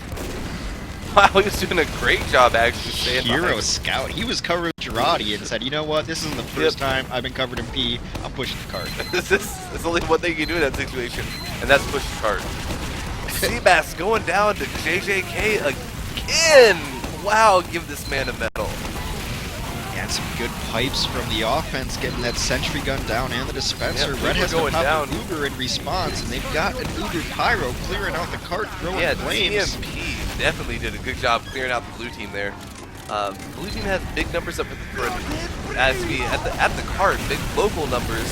Wow, he was doing a great job actually staying Hero behind. Scout. He was covering Girardi and said, you know what, this isn't the first time I've been covered in P. I'm pushing the cart. There's only one thing you can do in that situation, and that's push the cart. Seabass going down to JJK again. Wow, give this man a medal. Yeah, some good pipes from the offense, getting that sentry gun down and the dispenser. Yeah, Red has to going pop down. an Uber in response, and they've got an Uber Pyro clearing out the cart, throwing flames. TMP definitely did a good job clearing out the blue team there. Blue team has big numbers up at the cart, big local numbers.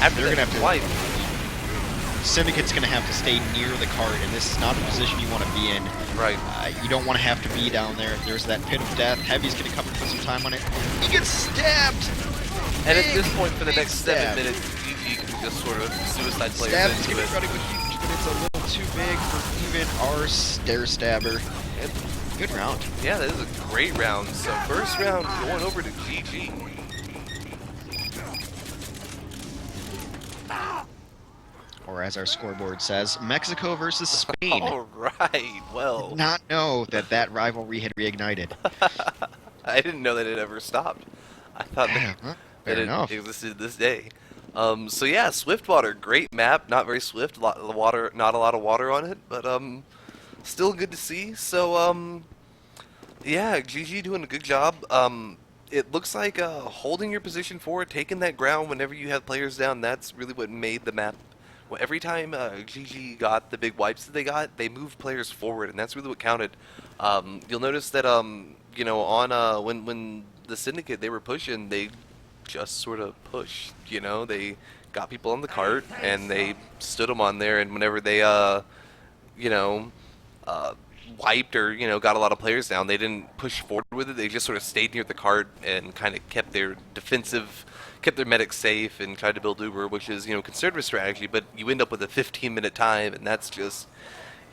After They're that gonna have to wipe. Syndicate's going to have to stay near the cart, and this is not the position you want to be in. Right. You don't want to have to be down there. There's that pit of death. Heavy's going to come and put some time on it. He gets stabbed! And at this point, for the next stab. 7 minutes, GG can just sort of suicide players Stab's into going to it. be running with huge, but it's a little too big for even our stair stabber. Good round. Yeah, that is a great round. So first round going over to GG. Or as our scoreboard says, Mexico versus Spain. All right, well. Did not know that rivalry had reignited. I didn't know that it ever stopped. I thought that enough. it existed this day. So yeah, Swiftwater, great map. Not very swift, not a lot of water on it, but still good to see. So yeah, GG doing a good job. It looks like holding your position forward, taking that ground whenever you have players down. That's really what made the map. Well, every time GG got the big wipes that they moved players forward, and that's really what counted. You'll notice that you know, on when the Syndicate they were pushing, they just sort of pushed. You know, they got people on the cart and they stood them on there, and whenever they you know, wiped or, you know, got a lot of players down, they didn't push forward with it. They just sort of stayed near the cart and kind of kept their medics safe and tried to build Uber, which is, you know, conservative strategy, but you end up with a 15-minute time, and that's just,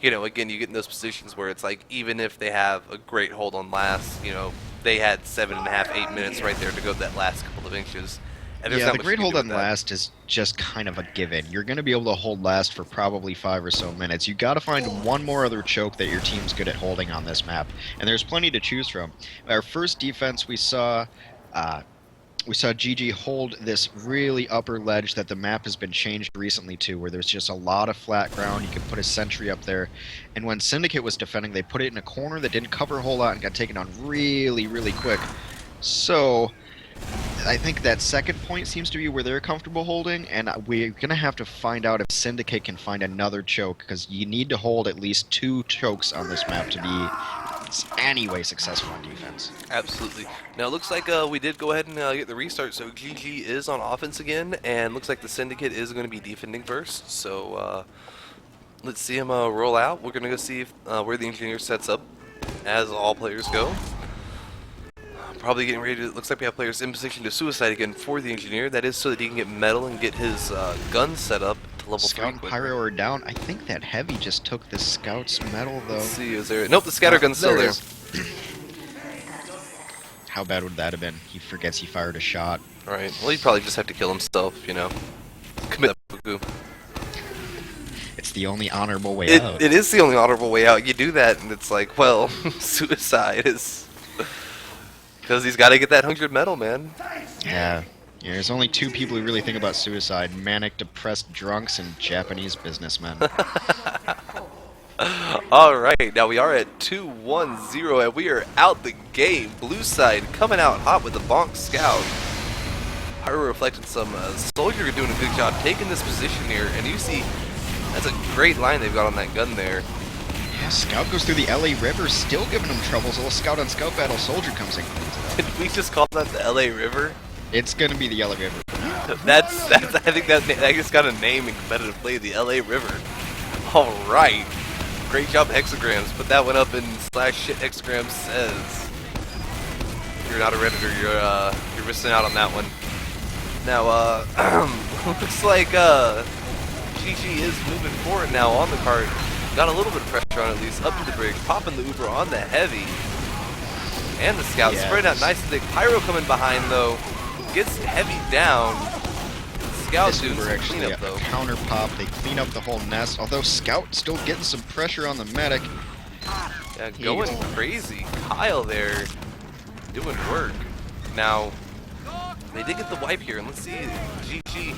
you know, again, you get in those positions where it's like, even if they have a great hold on last, you know, they had 7.5, 8 minutes right there to go that last couple of inches. And yeah, the great hold on last is just kind of a given. You're going to be able to hold last for probably 5 or so minutes. You got to find one more other choke that your team's good at holding on this map, and there's plenty to choose from. Our first defense, we saw GG hold this really upper ledge that the map has been changed recently to, where there's just a lot of flat ground. You can put a sentry up there, and when Syndicate was defending, they put it in a corner that didn't cover a whole lot and got taken on really, really quick. So I think that second point seems to be where they're comfortable holding, and we're going to have to find out if Syndicate can find another choke, because you need to hold at least 2 chokes on this map to be anyway successful on defense. Absolutely. Now it looks like we did go ahead and get the restart, so GG is on offense again, and looks like the Syndicate is going to be defending first. So let's see him roll out. We're going to go see if, where the engineer sets up, as all players go. Probably getting ready to, it looks like we have players in position to suicide again for the engineer. That is so that he can get metal and get his gun set up to level 3. Scout and Pyro are down. I think that Heavy just took the Scout's metal, though. Let's see, is there... Nope, the scatter gun's still there. How bad would that have been? He forgets he fired a shot. Alright, well, he'd probably just have to kill himself, you know. Commit that poo-poo. It's the only honorable way out. It is the only honorable way out. You do that, and it's like, well, suicide is... Because he's got to get that 100 metal, man. Yeah. There's only 2 people who really think about suicide: manic, depressed drunks, and Japanese businessmen. Alright, now we are at 2-1-0, and we are out the game. Blue side coming out hot with the Bonk Scout. Pyro reflecting some Soldier doing a good job taking this position here, and you see that's a great line they've got on that gun there. Yeah, Scout goes through the LA River, still giving him troubles. A little Scout on Scout battle. Soldier comes in. Did we just call that the LA River? It's gonna be the LA River. That's I think that just got a name in competitive play, the LA River. All right, great job, Hexagrams. Put that one up in /shit Hexagrams says. If you're not a Redditor, you're missing out on that one. Now looks like GG is moving forward now on the cart. Got a little bit of pressure on at least up to the bridge, popping the Uber on the Heavy. And the Scout spread out nice and thick. Pyro coming behind though, gets Heavy down. Scout doing some cleanup though. Counter pop, they clean up the whole nest. Although Scout still getting some pressure on the medic. Yeah, going crazy. Kyle there doing work. Now they did get the wipe here, and let's see GG.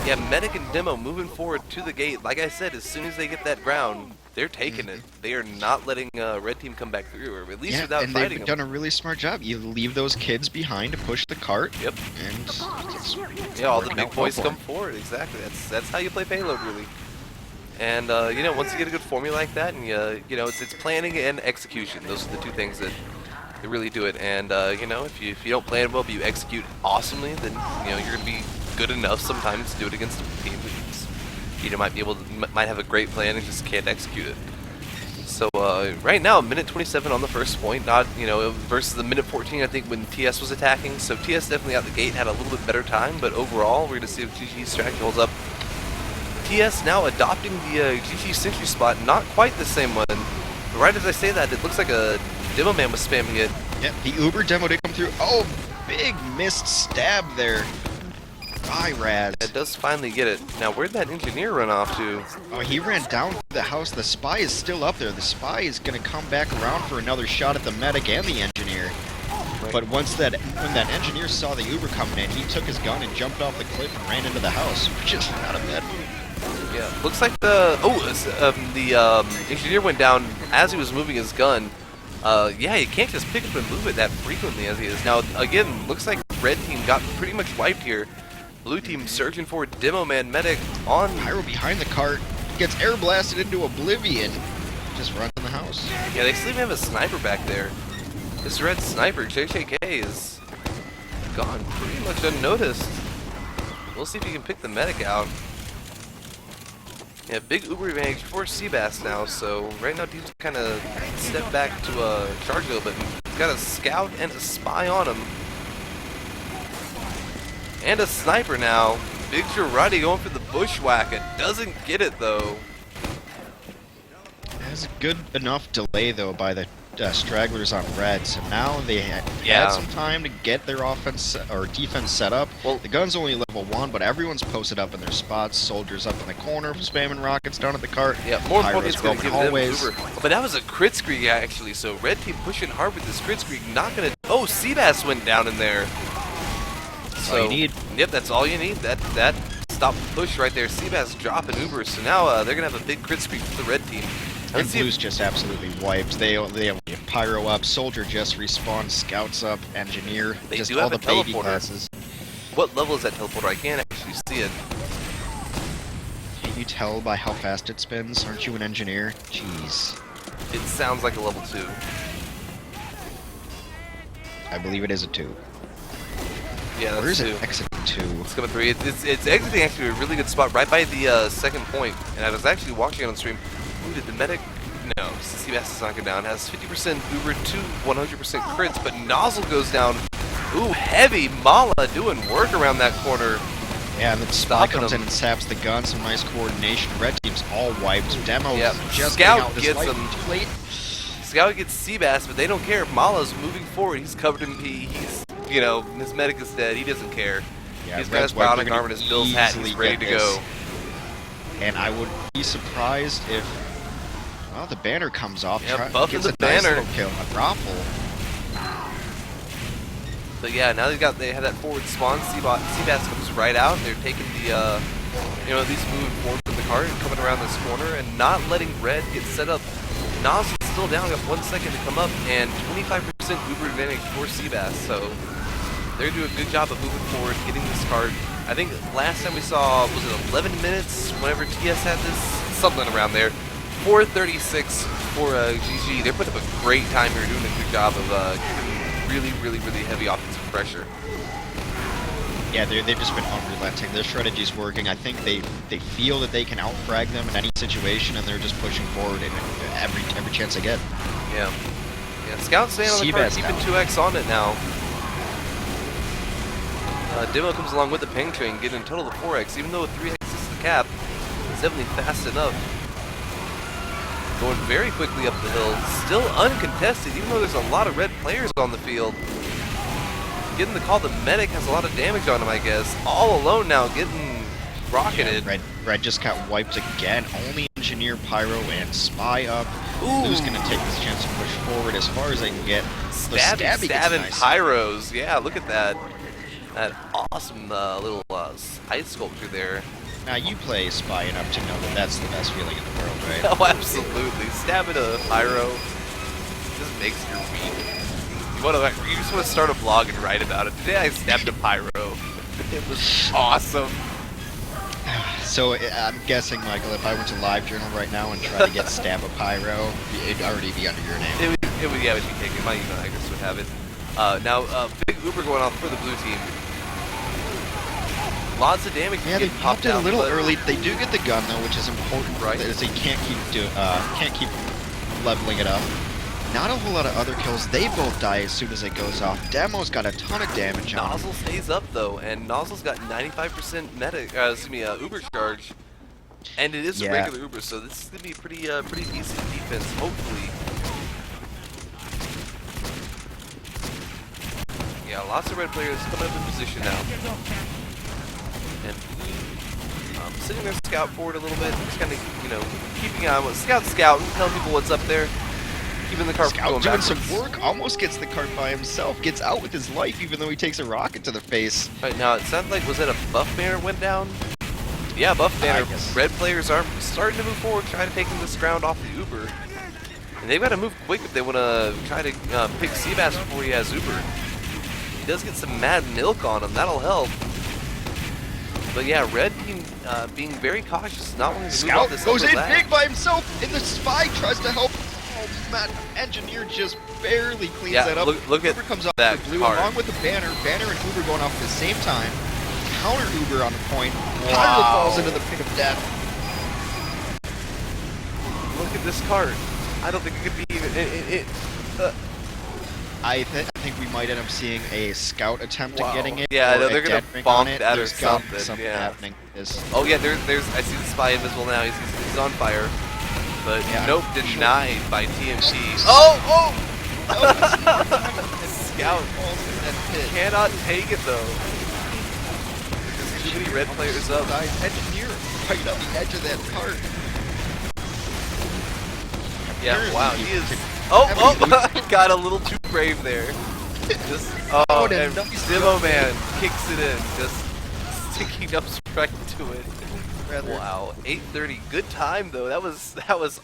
Yeah, medic and demo moving forward to the gate. Like I said, as soon as they get that ground, They're taking it. They are not letting red team come back through, or at least Yeah, without and fighting they've them. done a really smart job. You leave those kids behind to push the cart. Yep. And it's Yeah, all the working big out boys well come for forward. Exactly. That's how you play payload, really. And you know, once you get a good formula like that, and you know, it's planning and execution. Those are the two things that really do it. And you know, if you don't plan well, but you execute awesomely, then you know you're gonna be good enough sometimes to do it against a team who's, you know, might have a great plan and just can't execute it. So right now, minute 27 on the first point, not, you know, versus the minute 14 I think when TS was attacking. So TS definitely out the gate had a little bit better time, but overall we're gonna see if GG's strategy holds up. TS now adopting the GG Sentry spot, not quite the same one. But right as I say that, it looks like a demo man was spamming it. Yeah, the Uber demo did come through. Oh, big missed stab there. Raz. It does finally get it. Now, where'd that engineer run off to? Oh, he ran down the house. The spy is still up there. The spy is going to come back around for another shot at the medic and the engineer. But when that engineer saw the Uber coming in, he took his gun and jumped off the cliff and ran into the house, which is not a bad move. Yeah, looks like the engineer went down as he was moving his gun. Yeah, you can't just pick up and move it that frequently as he is. Now, again, looks like red team got pretty much wiped here. Blue team searching for Demo Man Medic on... Pyro behind the cart, gets air blasted into oblivion. Just runs in the house. Yeah, they still even have a sniper back there. This red sniper, JJK, is gone pretty much unnoticed. We'll see if he can pick the medic out. Yeah, big Uber advantage for Seabass now, so right now team's kind of step back to charge a little bit. He's got a scout and a spy on him. And a sniper now. Big Girardi going for the bushwhacker. Doesn't get it though. Has a good enough delay though by the stragglers on red, so now they had some time to get their offense or defense set up. Well, the gun's only level 1, but everyone's posted up in their spots. Soldiers up in the corner, spamming rockets down at the cart. Yeah, more importantly, it's going to give them hallways. Uber. But that was a crit screen actually, so red team pushing hard with this crit screen. Not going to... Oh, Seabass went down in there. That's all you need. Yep, that's all you need. That stopped the push right there. Seabass dropping Uber, so now they're going to have a big crit screen for the red team. And Blue's just absolutely wiped. They only have Pyro up, Soldier just respawned, Scouts up, Engineer, they just do all have the a baby teleporter. classes. What level is that teleporter? I can't actually see it. Can't you tell by how fast it spins? Aren't you an engineer? Jeez. It sounds like a level 2. I believe it is a 2. Yeah, that's Where is 2. it? Exit 2. It's coming through. It's exiting actually a really good spot right by the second point. And I was actually watching it on stream. Ooh, did the medic... No, Seabass is not going down. Has 50% Uber to 100% crits, but Nozzle goes down. Ooh, heavy. Mala doing work around that corner. Yeah, and then Spy comes in and saps the gun. Some nice coordination. Red team's all wiped. Demo just Scout gets him. Too late. Scout gets Seabass, but they don't care. Mala's moving forward. He's covered in P. He's, you know, his medic is dead. He doesn't care. Yeah, he's got his bionic armor and his Bill's hat. He's ready to go. And I would be surprised if... Well, the banner comes off. Yeah, buffing the banner. Nice kill. A raffle. But yeah, now they have that forward spawn. Seabass comes right out. They're taking the, you know, at least moving forward from the cart and coming around this corner and not letting red get set up. Nozzle's still down. Got 1 second to come up and 25% Uber advantage for Seabass. So they're doing a good job of moving forward, getting this cart. I think last time we saw, was it 11 minutes whenever TS had this? Something around there. 4:36 for GG. They're putting up a great time here, doing a good job of giving really heavy offensive pressure. Yeah, they've just been unrelenting. Their strategy's working. I think they feel that they can outfrag them in any situation, and they're just pushing forward in every chance they get. Yeah. Yeah, Scout staying on the card, keeping 2x on it now. Demo comes along with the ping train, getting a total of 4x, even though 3x is the cap. It's definitely fast enough. Going very quickly up the hill, still uncontested, even though there's a lot of red players on the field. Getting the call, the medic has a lot of damage on him, I guess. All alone now, getting rocketed. Yeah, red just got wiped again. Only Engineer, Pyro, and Spy up. Ooh. Who's going to take this chance to push forward as far as they can get? Stabbing nice. Pyros. Yeah, look at that. That awesome little ice sculpture there. Now, you play Spy enough to know that that's the best feeling in the world, right? Oh, absolutely. Stabbing a pyro just makes your week. You just want to start a blog and write about it. Today I stabbed a pyro. It was awesome. So I'm guessing, Michael, if I went to LiveJournal right now and tried to get Stab a Pyro, it'd already be under your name. It would be taken. My email address would have it. Now, big Uber going off for the blue team. Lots of damage. Yeah, they popped it a little early. They do get the gun though, which is important, right? As they can't keep leveling it up. Not a whole lot of other kills. They both die as soon as it goes off. Demo's got a ton of damage on him. Nozzle stays up though, and Nozzle's got 95% Uber charge, and it is a regular Uber, so this is gonna be pretty decent defense, hopefully. Yeah, lots of red players coming up in position now, and sitting there scout forward a little bit, just kind of keeping an eye on scouting, telling people what's up there. Keeping the cart Scout going doing backwards. some work, almost gets the cart by himself, gets out with his life even though he takes a rocket to the face. Right now, it sounds like, was it a buff banner went down? Yeah, buff banner. Red players are starting to move forward, trying to take this ground off the Uber. And they've got to move quick if they want to try to pick Seabass before he has Uber. He does get some mad milk on him, that'll help. But yeah, Red being very cautious, not wanting to move off this Scout goes in lag. big by himself, and the Spy tries to help. Matt, Engineer just barely cleans that up. Look at Uber comes off that the blue card. along with the banner. Banner and Uber going off at the same time. Counter Uber on the point. Wow. Pyro falls into the pit of death. Look at this card. I don't think it could be even. I think we might end up seeing a scout attempt at getting it. Yeah, no, or they're a gonna dead ring bonk on it. that or There's got to be something, yeah. happening with this. Oh yeah, there's. I see the Spy invisible now. He's on fire. But nope, denied by TMT. Oh! Scout cannot take it though. There's too many red players up. Engineer right on the edge of that cart. Yeah, wow, he is. Oh! Got a little too brave there. Just and Demo Man kicks it in, just sticking up right to it. Wow, 8:30, good time though. That was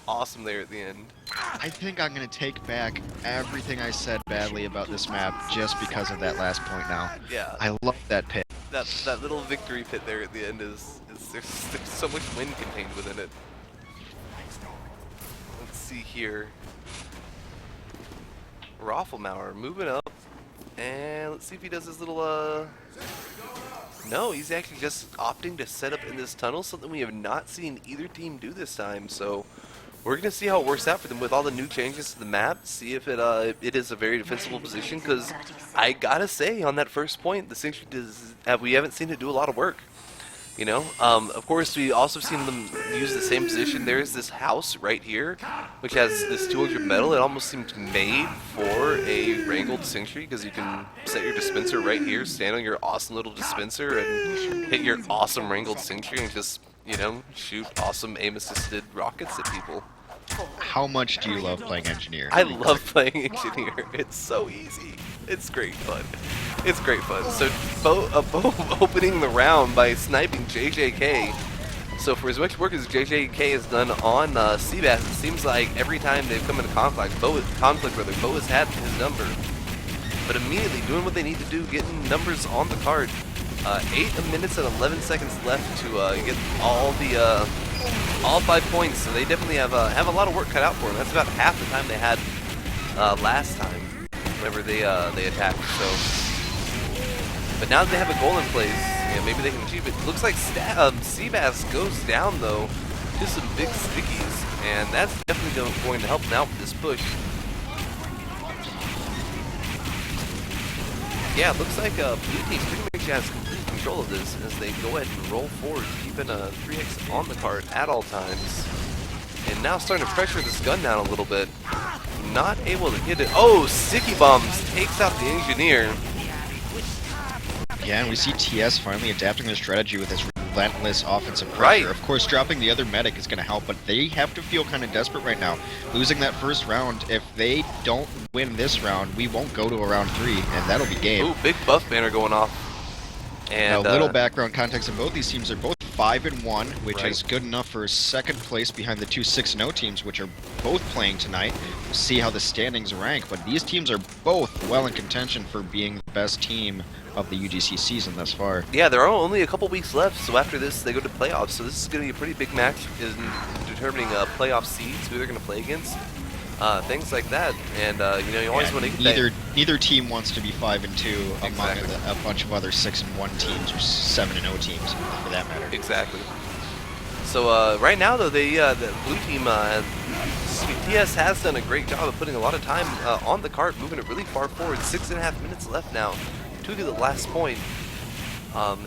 awesome there at the end. I think I'm gonna take back everything I said badly about this map just because of that last point now. Yeah. I love that pit. That little victory pit there at the end is there's so much wind contained within it. Let's see here. Rafflemauer moving up, and let's see if he does his little No, he's actually just opting to set up in this tunnel, something we have not seen either team do this time. So we're going to see how it works out for them with all the new changes to the map, see if it is a very defensible position, because I got to say, on that first point, the Sentry we haven't seen it do a lot of work. You know, of course, we also seen them use the same position. There's this house right here, which has this 200 metal. It almost seems made for a Wrangled Sentry, because you can set your dispenser right here, stand on your awesome little dispenser, and hit your awesome Wrangled Sentry, and just, you know, shoot awesome aim-assisted rockets at people. How much do you love playing Engineer? I love playing Engineer. It's so easy. It's great fun. It's great fun. So Bo opening the round by sniping JJK. So for as much work as JJK has done on Seabass, it seems like every time they've come into conflict, Bo has had his number. But immediately doing what they need to do, getting numbers on the card. 8 minutes and 11 seconds left to get all 5 points. So they definitely have a lot of work cut out for them. That's about half the time they had last time whenever they attacked. So. But now that they have a goal in place, yeah, maybe they can achieve it. Looks like Seabass goes down, though, to some big stickies, and that's definitely going to help them out with this push. Yeah, it looks like Blue Team pretty much has complete control of this as they go ahead and roll forward, keeping a 3x on the cart at all times. And now starting to pressure this gun down a little bit. Not able to hit it. Oh, Sticky Bombs takes out the Engineer. Yeah, and we see TS finally adapting their strategy with this relentless offensive pressure. Right. Of course, dropping the other medic is going to help, but they have to feel kind of desperate right now. Losing that first round, if they don't win this round, we won't go to a round 3, and that'll be game. Ooh, big buff banner going off. And now, little background context of both these teams are both 5-1, which Right. is good enough for second place behind the two 6-0 teams, which are both playing tonight. We'll see how the standings rank, but these teams are both well in contention for being the best team of the UGC season thus far. Yeah, there are only a couple weeks left, so after this they go to playoffs. So this is going to be a pretty big match in determining playoff seeds, who they're going to play against, things like that. And you know, you always want to get neither team wants to be 5-2 among Exactly. a bunch of other 6-1 teams or 7-0 teams, for that matter. Exactly. So right now, though, the blue team, TS has done a great job of putting a lot of time on the cart, moving it really far forward. 6.5 minutes left now to the last point. But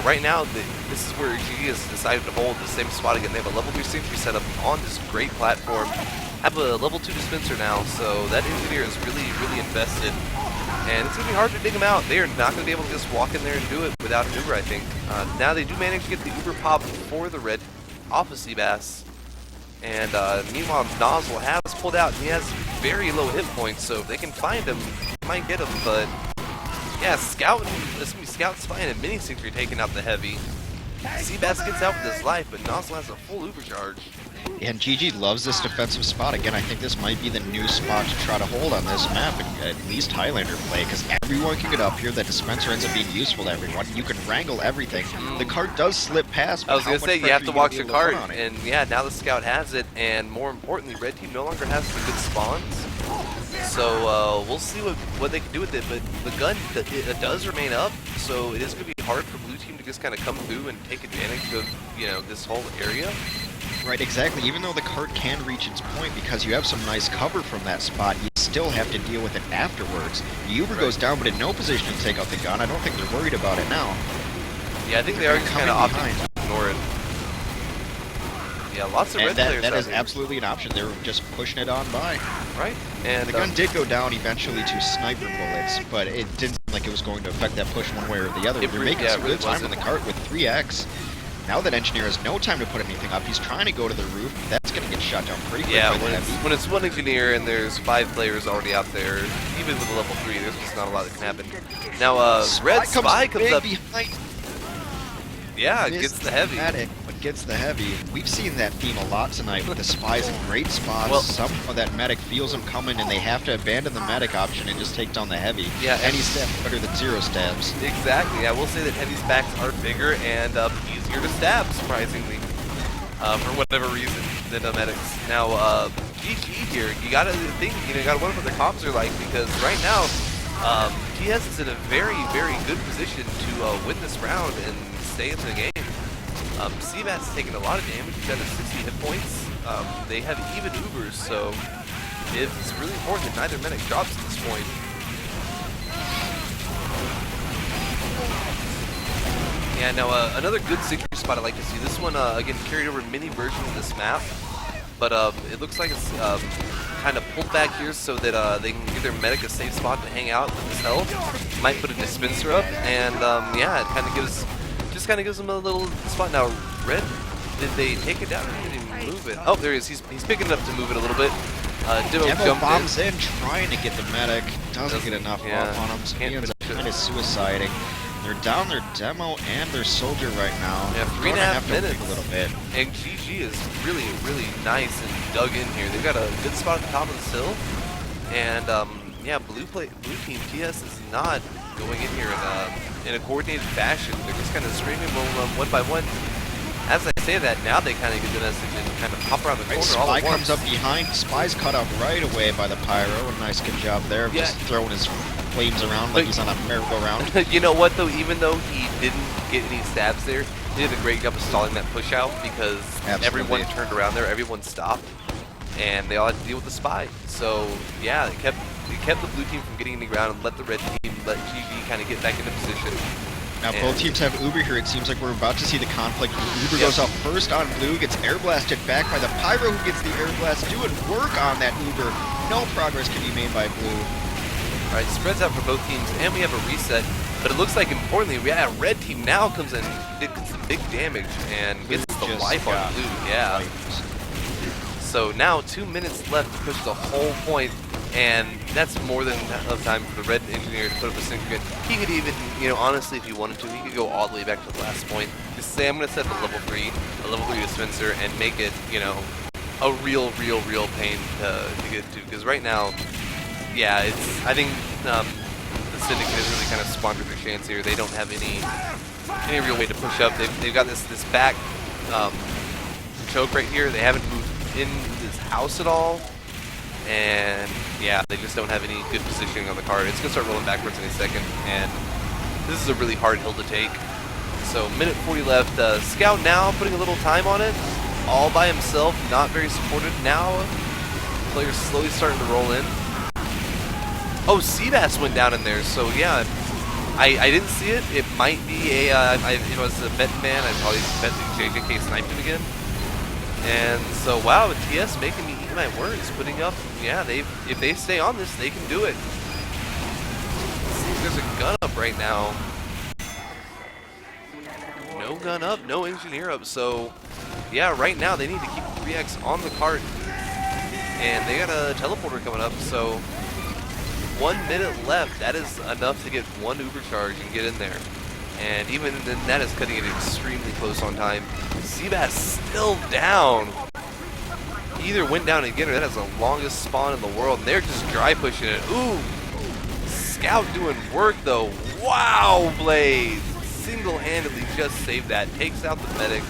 right now, this is where GG has decided to hold the same spot again. They have a level 3 sentry set up on this great platform. Have a level 2 dispenser now, so that engineer is really, really invested. And it's going to be hard to dig them out. They are not going to be able to just walk in there and do it without an Uber, I think. Now they do manage to get the Uber pop for the red off of Seabass. And meanwhile, Nozzle has pulled out, and he has very low hit points, so if they can find him, they might get him. But yeah, Scout, this will be Scout Spy and a mini sentry taking out the heavy. Seabass gets out with his life, but Nozzle has a full Uber charge. And GG loves this defensive spot. Again, I think this might be the new spot to try to hold on this map, and at least Highlander play, because everyone can get up here. The dispenser ends up being useful to everyone. You can wrangle everything. The cart does slip past. I was going to say, you have to watch the cart, on it? and yeah, now the Scout has it, and more importantly, red team no longer has the good spawns. So we'll see what they can do with it, but the gun it does remain up, so it is going to be hard for blue team to just kind of come through and take advantage of, you know, this whole area. Right, exactly. Even though the cart can reach its point because you have some nice cover from that spot, you still have to deal with it afterwards. The Uber goes down, but in no position to take out the gun. I don't think they're worried about it now. Yeah, I think they are just kind of opting to ignore it. Yeah, lots of red players that out is here. absolutely an option. They're just pushing it on by. Right, and The gun did go down eventually to sniper bullets, but it didn't seem like it was going to affect that push one way or the other. They're making some good time on the cart with 3x. Now that Engineer has no time to put anything up, he's trying to go to the roof. That's going to get shot down pretty quick. yeah, by the heavy. when it's one engineer and there's 5 players already out there, even with a level 3, there's just not a lot that can happen. Now, red Spy comes up. Behind. Yeah, it gets the heavy. Medic, but gets the heavy. We've seen that theme a lot tonight with the spies in great spots. Well, somehow that medic feels him coming, and they have to abandon the medic option and just take down the heavy. Yeah, any stab better than 0 stabs. Exactly. I will say that heavy's backs are bigger and easier to stab, surprisingly, for whatever reason, than the medics. Now, GG here, you gotta think, you know, you gotta wonder what the comps are like, because right now, TS is in a very, very good position to win this round and stay in the game. Seabass is taking a lot of damage. He's got a 60 hit points. They have even Ubers, so it's really important that neither medic drops at this point. Yeah, now another good secret spot I like to see. This one, again, carried over many versions of this map, but it looks like it's kind of pulled back here so that they can give their medic a safe spot to hang out with his health. Might put a dispenser up, and yeah, it kind of gives them a little spot. Now, red, did they take it down or did he move it? Oh, there he is. He's picking it up to move it a little bit. Demo jumped bombs in, trying to get the medic. Doesn't get enough off on him, so he ends up finish it. kind of suiciding. They're down their demo and their soldier right now. Yeah, They're gonna 3.5 have to minutes. wait a little bit. And GG is really, really nice and dug in here. They've got a good spot at the top of this hill. And yeah, blue team TS is not going in here in a coordinated fashion. They're just kind of streaming one by one. As I say that, now they kind of get the message and kind of hop around the corner all Spy at once. comes up behind. Spy's cut off right away by the Pyro. A nice good job there of just throwing his flames around like he's on a merry-go-round. You know what, though? Even though he didn't get any stabs there, he did a great job of stalling that push out because everyone turned around there, everyone stopped, and they all had to deal with the spy. So yeah, it kept the blue team from getting in the ground and let the red team, let GG kind of get back into position. Now both teams have Uber here. It seems like we're about to see the conflict. Uber goes out first on blue, gets air blasted back by the Pyro, who gets the air blast, doing work on that Uber. No progress can be made by blue. All right, spreads out for both teams, and we have a reset. But it looks like, importantly, red team now comes in, did some big damage, and gets the life on blue. Yeah. So now 2 minutes left to push the whole point, and that's more than enough time for the red engineer to put up a Syndicate. He could even, you know, honestly, if he wanted to, he could go all the way back to the last point. just say I'm going to set the level 3 dispenser, and make it, you know, a real pain to get to. Because right now, yeah, I think the Syndicate has really kind of squandered their chance here. They don't have any real way to push up. They've got this back choke right here. They haven't moved in this house at all. And yeah, they just don't have any good positioning on the card. It's going to start rolling backwards in a second, and this is a really hard hill to take. So minute 40 left. Scout now putting a little time on it, all by himself, not very supported. Now players slowly starting to roll in. Oh, Seabass went down in there, so yeah, I didn't see it. It might be if I was a betting man, I'd probably bet that JJK sniped him again. And so, wow, TS making me eat my words, putting up, yeah, if they stay on this, they can do it. There's a gun up right now. No gun up, no engineer up, so, yeah, right now they need to keep 3X on the cart. And they got a teleporter coming up, so 1 minute left. That is enough to get one Uber charge and get in there. And even then, that is cutting it extremely close on time. Seabass still down. He either went down again, or that is the longest spawn in the world. And they're just dry pushing it. Ooh! Scout doing work though. Wow, Blaze! Single-handedly just saved that. Takes out the medic.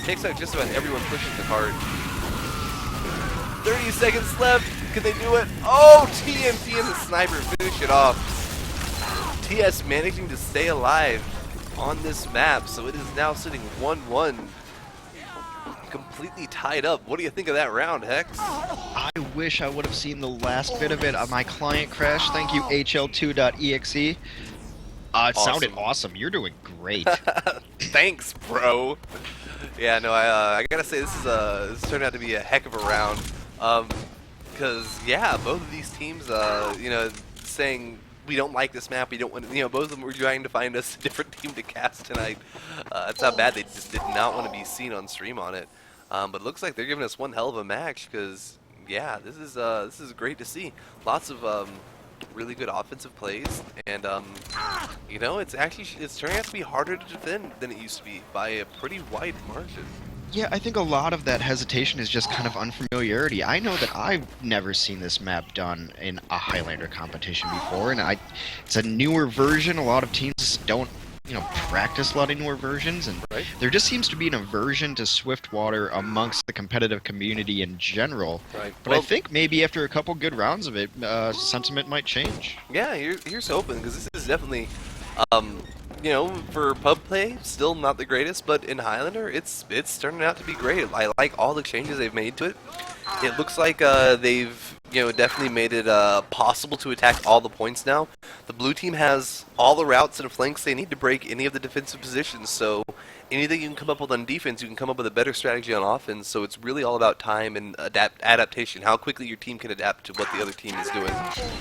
Takes out just about everyone pushing the cart. 30 seconds left. Can they do it? Oh, TNT and the sniper finish it off. TS managing to stay alive on this map, so it is now sitting 1-1. Completely tied up. What do you think of that round, Hex? I wish I would have seen the last bit of it. My client crashed. Thank you, HL2.exe. It sounded awesome. You're doing great. Thanks, bro. Yeah, no, I gotta say this turned out to be a heck of a round. Because yeah, both of these teams, you know, saying we don't like this map, we don't want to, you know, both of them were trying to find us a different team to cast tonight. That's how bad they just did not want to be seen on stream on it. But it looks like they're giving us one hell of a match, because yeah, this is great to see. Lots of really good offensive plays, and you know, it's turning out to be harder to defend than it used to be by a pretty wide margin. Yeah, I think a lot of that hesitation is just kind of unfamiliarity. I know that I've never seen this map done in a Highlander competition before, and it's a newer version. A lot of teams don't, you know, practice a lot of newer versions, and there just seems to be an aversion to Swiftwater amongst the competitive community in general. Right. But I think maybe after a couple good rounds of it, sentiment might change. Yeah, here's hoping, because this is definitely, you know, for pub play, still not the greatest, but in Highlander, it's turning out to be great. I like all the changes they've made to it. It looks like they've, you know, definitely made it possible to attack all the points now. The blue team has all the routes and flanks they need to break any of the defensive positions, so anything you can come up with on defense, you can come up with a better strategy on offense, so it's really all about time and adaptation, how quickly your team can adapt to what the other team is doing.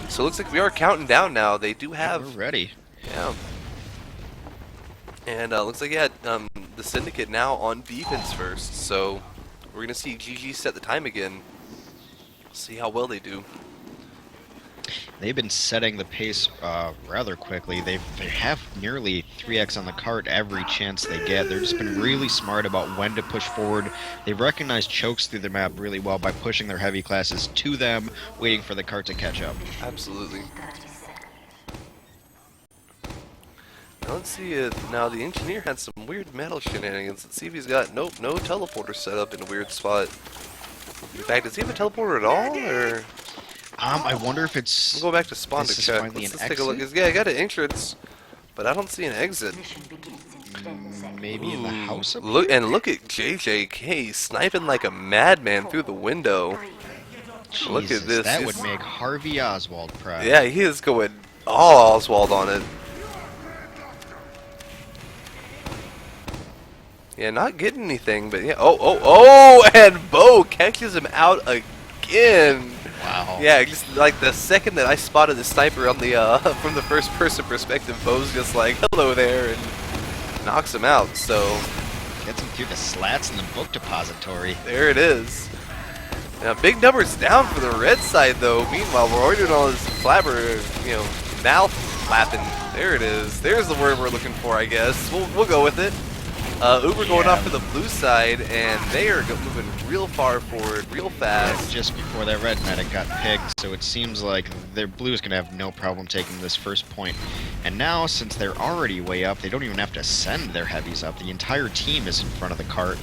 So it looks like we are counting down now. They do have... We're ready. Yeah. And looks like, yeah, the Syndicate now on defense first, so we're going to see GG set the time again. See how well they do. They've been setting the pace rather quickly. They have nearly 3x on the cart every chance they get. They've just been really smart about when to push forward. They've recognized chokes through the map really well by pushing their heavy classes to them, waiting for the cart to catch up. Absolutely. Now let's see if now the engineer had some weird metal shenanigans. Let's see if he's got no teleporter set up in a weird spot. In fact, does he have a teleporter at all, or? I wonder if it's... We'll go back to spawn to check. Let's take a look. Yeah, I got an entrance, but I don't see an exit. Maybe in the house up look here? And look at JJK sniping like a madman through the window. Jesus, look at this. That would make Harvey Oswald proud. Yeah, he is going all Oswald on it. Yeah, not getting anything, but yeah. Oh! And Bo catches him out again. Wow. Yeah, just like the second that I spotted the sniper on the from the first person perspective, Bo's just like, hello there, and knocks him out. So gets him through the slats in the book depository. There it is. Now big numbers down for the red side though. Meanwhile, we're already doing all this flabber, you know, mouth flapping. There it is. There's the word we're looking for, I guess. We'll go with it. Uber going off to the blue side, and they are moving real far forward, real fast. Just before that red medic got picked, so it seems like their blue is going to have no problem taking this first point. And now, since they're already way up, they don't even have to send their heavies up. The entire team is in front of the cart.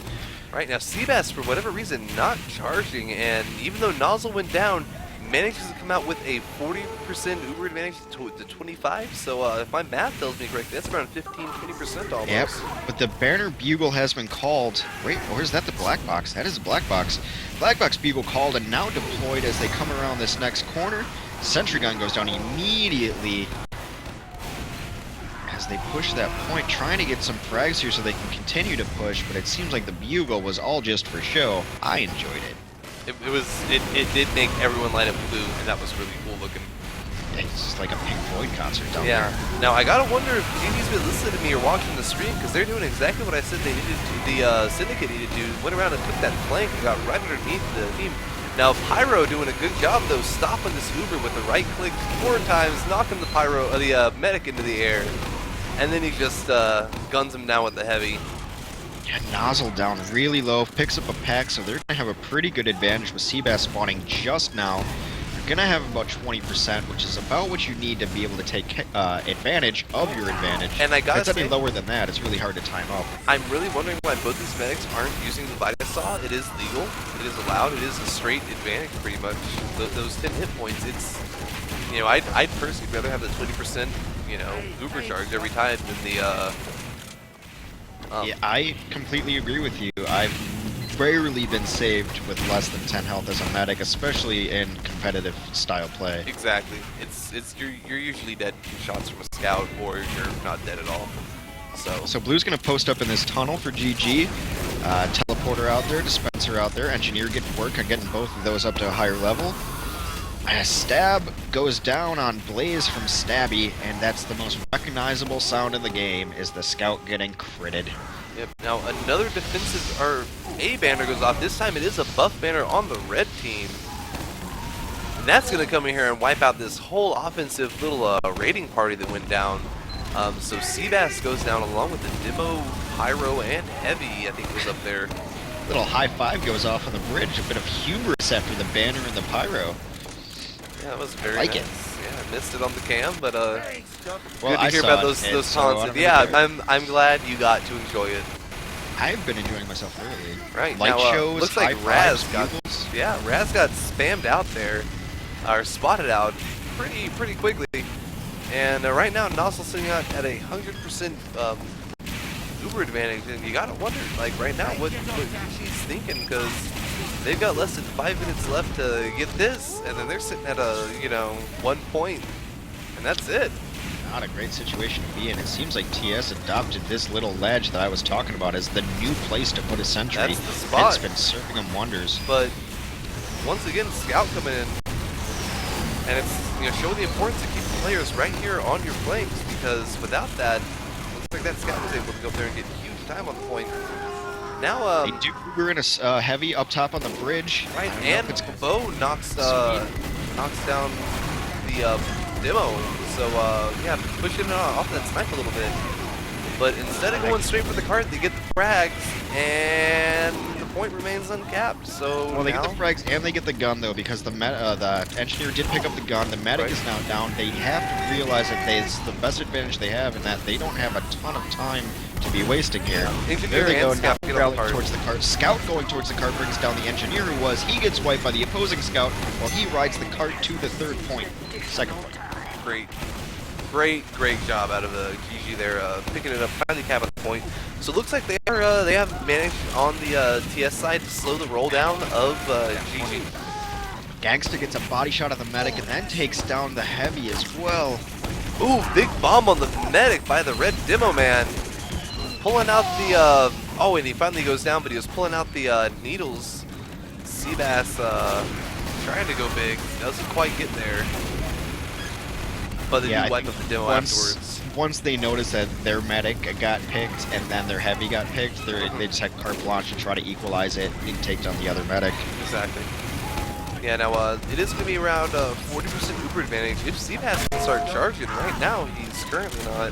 Right now, Seabass, for whatever reason, not charging, and even though Nozzle went down, manages to come out with a 40% Uber advantage to 25. So if my math tells me correctly, that's around 15-20% almost. Yep, but the banner bugle has been called. Wait, or is that the black box? That is the black box. Black box bugle called and now deployed as they come around this next corner. Sentry gun goes down immediately as they push that point, trying to get some frags here so they can continue to push, but it seems like the bugle was all just for show. I enjoyed it. It did make everyone light up blue, and that was really cool looking. Yeah, it's just like a Pink Floyd concert down there. Now I gotta wonder if GG's been listening to me or watching the stream, because they're doing exactly what I said they needed to. The Syndicate needed to do. Went around and took that flank and got right underneath the team. Now Pyro doing a good job though, stopping this Uber with the right click 4 times, knocking the medic into the air, and then he just guns him down with the heavy. Yeah, Nozzle down really low, picks up a pack, so they're going to have a pretty good advantage with Seabass spawning just now. They're going to have about 20%, which is about what you need to be able to take advantage of your advantage. And I gotta if it's any say, lower than that, it's really hard to time up. I'm really wondering why both these medics aren't using the Vitus Saw. It is legal, it is allowed, it is a straight advantage pretty much. Those 10 hit points, it's, you know, I'd personally rather have the 20%, you know, Uber charge every time than the, yeah, I completely agree with you. I've rarely been saved with less than 10 health as a medic, especially in competitive style play. Exactly. You're usually dead to shots from a scout, or you're not dead at all. So Blue's gonna post up in this tunnel for GG. Teleporter out there, dispenser out there, engineer getting work on getting both of those up to a higher level. Stab goes down on Blaze from Stabby, and that's the most recognizable sound in the game, is the scout getting critted. Yep. Now another defensive, or a banner goes off. This time it is a buff banner on the red team. And that's going to come in here and wipe out this whole offensive little raiding party that went down. So Seabass goes down along with the Demo, Pyro, and Heavy, I think was up there. Little high five goes off on the bridge, a bit of hubris after the banner and the Pyro. Yeah, that was very like nice. it. Yeah, I missed it on the cam, but well, good to hear about those taunts. Yeah, I'm glad you got to enjoy it. I've been enjoying myself really. Right, Light now, shows, looks like high Raz fives, got, bugles. yeah, Raz got spammed out there, or spotted out pretty quickly. And right now, Nozzle's sitting out at 100% Uber advantage, and you gotta wonder, like right now, what she's thinking, because they've got less than 5 minutes left to get this, and then they're sitting at a 1 point, and that's it. Not a great situation to be in. It seems like TS adopted this little ledge that I was talking about as the new place to put a sentry. That's the spot. It's been serving them wonders. But once again, Scout coming in, and it's show the importance of keeping players right here on your flanks, because without that, looks like that Scout was able to go up there and get huge time on the point. Now, they do Uber in a heavy up top on the bridge. Right, and Bo knocks down the Demo. So yeah, pushing off that snipe a little bit. But instead of going straight for the cart, they get the frags, and the point remains uncapped. So well, they get the frags and they get the gun though, because the engineer did pick up the gun. The medic is now down. They have to realize that it's the best advantage they have, and that they don't have a ton of time to be wasting here. Engineer there they go, and now Scout get rallying on the towards the cart. Scout going towards the cart brings down the engineer who was. He gets wiped by the opposing Scout while he rides the cart to the third point. Second point. Great job out of the GG there, picking it up, finally capping the point. So it looks like they have managed on the TS side to slow the roll down of GG. Gangsta gets a body shot of the medic and then takes down the heavy as well. Ooh, big bomb on the medic by the red Demo man. Pulling out the, oh, and he finally goes down, but he was pulling out the needles. Seabass trying to go big, doesn't quite get there. But they do wipe up the Demo afterwards. Once they notice that their medic got picked and then their heavy got picked, they just had carte blanche to try to equalize it and take down the other medic. Exactly. Yeah, now it is going to be around 40% Uber advantage. If Seabass can start charging right now, he's currently not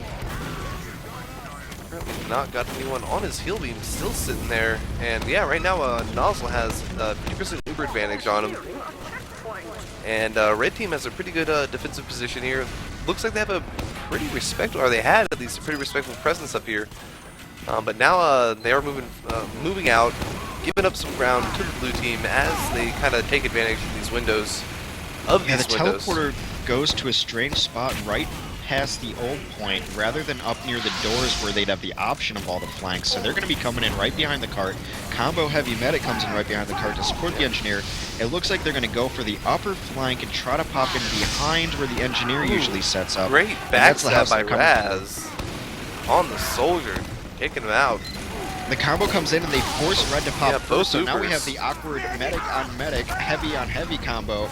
Not got anyone on his heal beam, still sitting there. And yeah, right now Nozzle has 50% Uber advantage on him. And red team has a pretty good defensive position here. Looks like they have a pretty respectable, or they had at least a pretty respectable presence up here. But now they are moving out, giving up some ground to the blue team as they kind of take advantage of these windows. The teleporter goes to a strange spot right past the old point rather than up near the doors where they'd have the option of all the flanks. So they're going to be coming in right behind the cart. Combo Heavy Medic comes in right behind the cart to support the engineer. It looks like they're going to go for the upper flank and try to pop in behind where the engineer usually sets up. Great backstab by Raz on the soldier, taking him out. The combo comes in and they force Red to pop first, so Ubers. now we have the awkward medic on medic, heavy on heavy combo.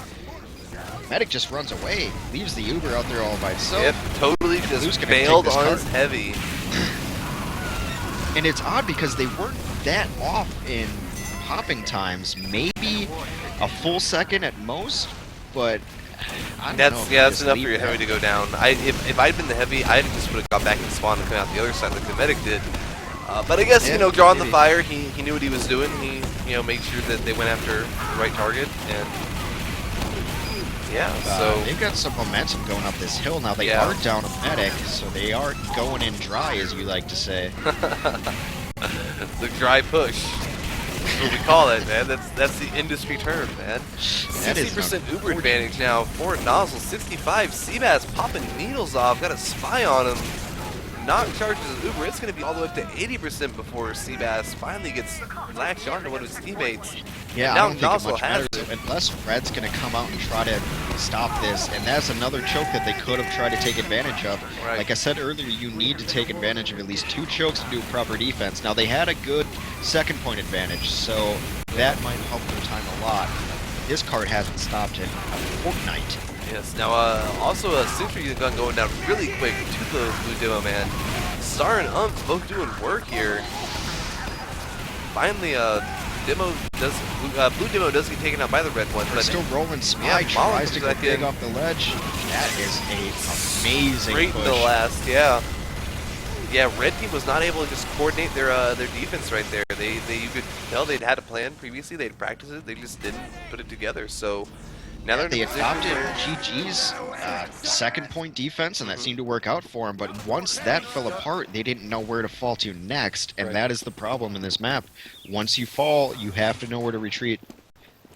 Medic just runs away, leaves the Uber out there all by itself. Yep, totally just bailed on his heavy. And it's odd because they weren't that off in popping times, maybe a full second at most, but I don't know. Yeah, that's enough for your heavy to go down. If I'd been the heavy, I just would have got back in spawn and come out the other side like the medic did. But I guess, drawing the fire, he knew what he was doing. He, made sure that they went after the right target, and so they've got some momentum going up this hill now. They are down a medic, so they are going in dry, as you like to say. The dry push. That's what we call it, man. That's the industry term, man. 60% Uber advantage now for Nozzle. 65. Seabass popping needles off. Got a spy on him. Not charges his Uber. It's going to be all the way up to 80% before Seabass finally gets latched onto one of his teammates. Yeah, and now I don't Nozzle think it much has matters unless Red's going to come out and try to stop this, and that's another choke that they could have tried to take advantage of. Right. Like I said earlier, you need to take advantage of at least 2 chokes to do proper defense. Now, they had a good second point advantage, so that might help their time a lot. This card hasn't stopped in a fortnight. Yes, now also a Sentry gun going down really quick to the Blue Demo man. Star and both doing work here. Finally, Blue Demo does get taken out by the red one. But still rolling Spy, tries to get big off the ledge. That is an amazing Straight push. in the last, yeah. Yeah, red team was not able to just coordinate their defense right there. You could tell they'd had a plan previously, they'd practiced it, they just didn't put it together. So now they're in they a position adopted where GG's second point defense, and that seemed to work out for them. But once that fell apart, they didn't know where to fall to next, and that is the problem in this map. Once you fall, you have to know where to retreat.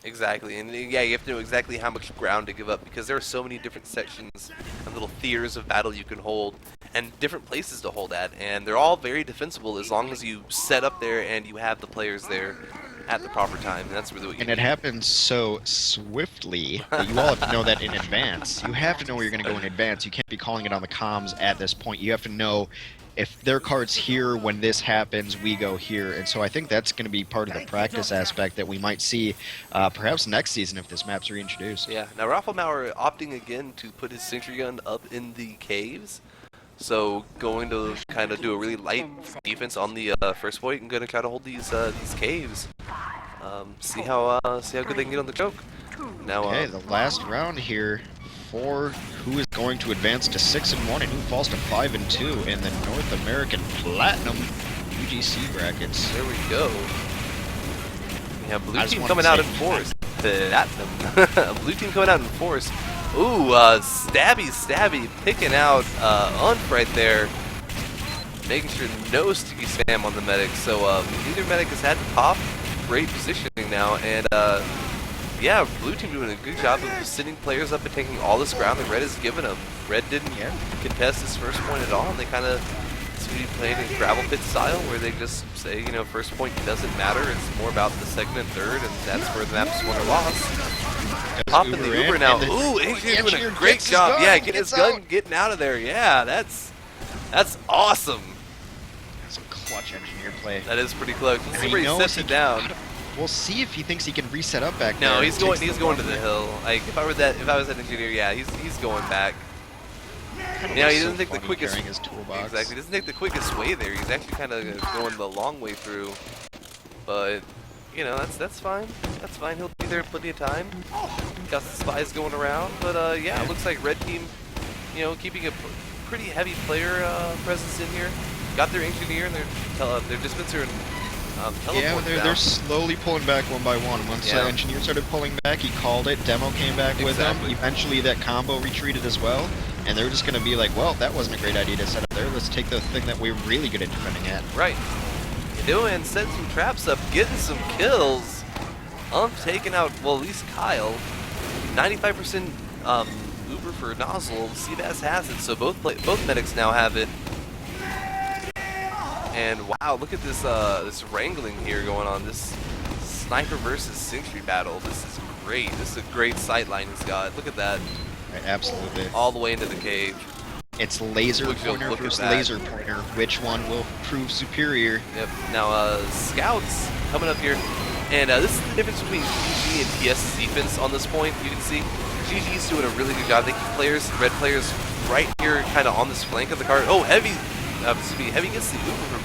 Exactly, and yeah, you have to know exactly how much ground to give up because there are so many different sections and little theaters of battle you can hold and different places to hold at, and they're all very defensible as long as you set up there and you have the players there at the proper time. And that's really what you need. And it happens so swiftly that you all have to know that in advance. You have to know where you're going to go in advance. You can't be calling it on the comms at this point. You have to know if their card's here when this happens, we go here. And so I think that's going to be part of the practice aspect that we might see perhaps next season if this map's reintroduced. Yeah. Now Rafflemauer opting again to put his sentry gun up in the caves. So going to kind of do a really light defense on the first point and going to try to hold these caves. See how good they can get on the choke. Now, okay, the last round here for who is going to advance to 6-1 and who falls to 5-2 in the North American Platinum UGC brackets. There we go. We have blue team coming out in force. Platinum. Blue team coming out in force. Ooh, stabby, picking out Unf right there. Making sure no sticky spam on the medic. So neither medic has had to pop. Great positioning now, and yeah, blue team doing a good job of sitting players up and taking all this ground that red has given them. Red didn't contest his first point at all, and they kind of played in gravel pit style, where they just say, first point doesn't matter. It's more about the second and third, and that's where the map's won or lost. Popping the Uber now. Ooh, Engineer doing a great job. Yeah, getting his gun, getting out of there. Yeah, that's awesome. That's a clutch engineer play. That is pretty close. Let's see where he sets it down. We'll see if he thinks he can reset up back there. No, he's going to the hill. Like if I was that engineer, yeah, he's going back. Yeah, he doesn't take the quickest. His toolbox. Exactly, he doesn't take the quickest way there. He's actually kind of going the long way through. But that's fine. That's fine. He'll be there in plenty of time. Got the spies going around, but yeah, it looks like red team, keeping a pretty heavy player presence in here. got their engineer and their dispenser and Yeah, teleport they're slowly pulling back one by one. Once the engineer started pulling back, he called it. Demo came back with him. Eventually, that combo retreated as well. And they're just going to be like, well, that wasn't a great idea to set up there. Let's take the thing that we're really good at defending at. Right. And setting some traps up, getting some kills. Taking out, well, at least Kyle. 95% Uber for Nozzle. Seabass has it, so both medics now have it. And wow, look at this this wrangling here going on. This sniper versus sentry battle. This is great. This is a great sight line he's got. Look at that. Right, absolutely. All the way into the cave. It's laser pointer versus laser pointer. Which one will prove superior? Yep. Now, Scouts coming up here. And this is the difference between GG and TS's defense on this point. You can see GG's doing a really good job. They keep red players right here kind of on this flank of the card. Oh, Heavy gets the Uber.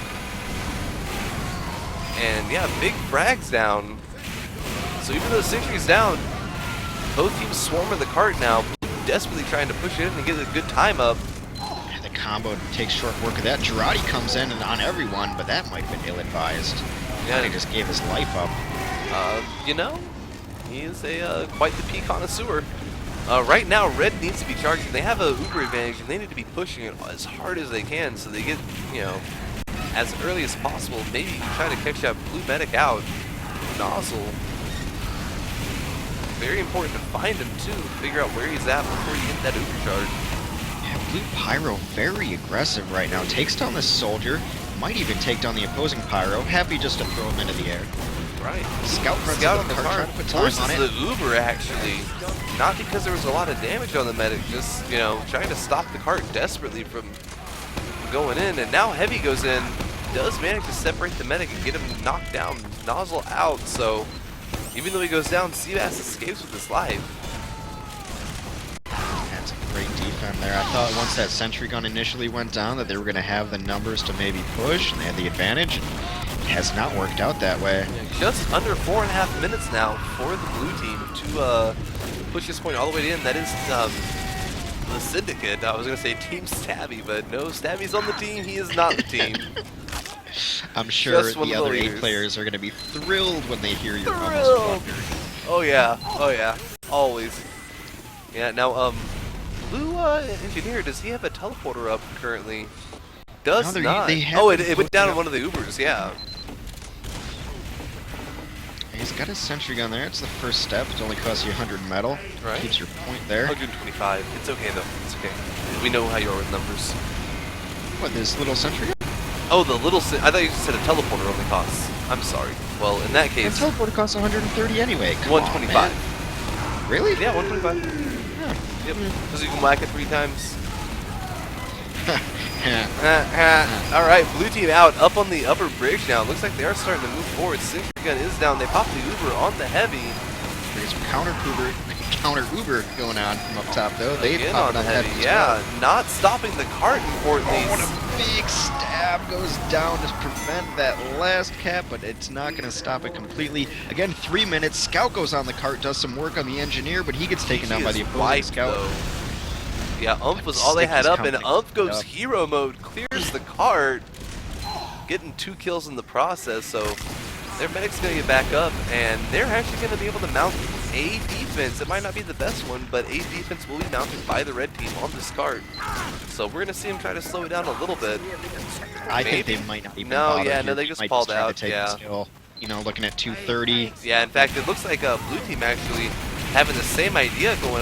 And yeah, big frags down. So even though the sentry's down, both teams swarming the cart now, desperately trying to push it in and get a good time up. The combo takes short work of that. Girardi comes in and on everyone, but that might have been ill-advised. Yeah, he just gave his life up. You know, he is a quite the P connoisseur. Right now, Red needs to be charging. They have a Uber advantage, and they need to be pushing it as hard as they can so they get, you know, as early as possible. Maybe try to catch that Blue Medic out. Nozzle. Very important to find him, too. Figure out where he's at before you get that Uber charge. Yeah, Blue Pyro very aggressive right now. Takes down the soldier. Might even take down the opposing Pyro. Happy just to throw him into the air. Right. Scout on the cart, forces the Uber, actually. Not because there was a lot of damage on the medic, just, you know, trying to stop the cart desperately from going in. And now Heavy goes in, does manage to separate the medic and get him knocked down, Nozzle out. So even though he goes down, Seabass escapes with his life. That's a great defense there. I thought once that sentry gun initially went down that they were going to have the numbers to maybe push, and they had the advantage. It has not worked out that way. Yeah, just under 4.5 minutes now for the blue team to push this point all the way in. That is the Syndicate. I was going to say Team Stabby, but no, Stabby's on the team. He is not the team. I'm sure the other 8 players are going to be thrilled when they hear your almost blunder. Oh yeah, always. Yeah, now Blue Engineer, does he have a teleporter up currently? Does not. Oh, it went down on one of the Ubers, yeah. He's got his sentry gun there. It's the first step. It only costs you 100 metal. Right. Keeps your point there. 125. It's okay though. It's okay. We know how you are with numbers. What, this little sentry gun? Oh, the little. I thought you said a teleporter only costs. I'm sorry. Well, in that case. The teleporter costs 130 anyway. Come 125. On, really? Yeah, 125. Yeah. Yep. Because you can whack it 3 times. Alright, blue team out, up on the upper bridge now. Looks like they are starting to move forward. Sentry gun is down. They pop the Uber on the Heavy. There's some counter Uber going on from up top though. They get pop on the Heavy. Well. Not stopping the cart importantly. Oh, what a big stab goes down to prevent that last cap, but it's not going to stop it completely. Again, 3 minutes. Scout goes on the cart, does some work on the engineer, but he gets taken down by the opposing Scout. Though. Yeah, Umph was all they had up, and Umph goes hero mode, clears the cart, getting 2 kills in the process, so their medic's going to get back up, and they're actually going to be able to mount a defense. It might not be the best one, but a defense will be mounted by the red team on this cart. So we're going to see them try to slow it down a little bit. I think they might not even bother here. No, they just pulled out, yeah. You know, looking at 230. Yeah, in fact, it looks like Blue team actually having the same idea going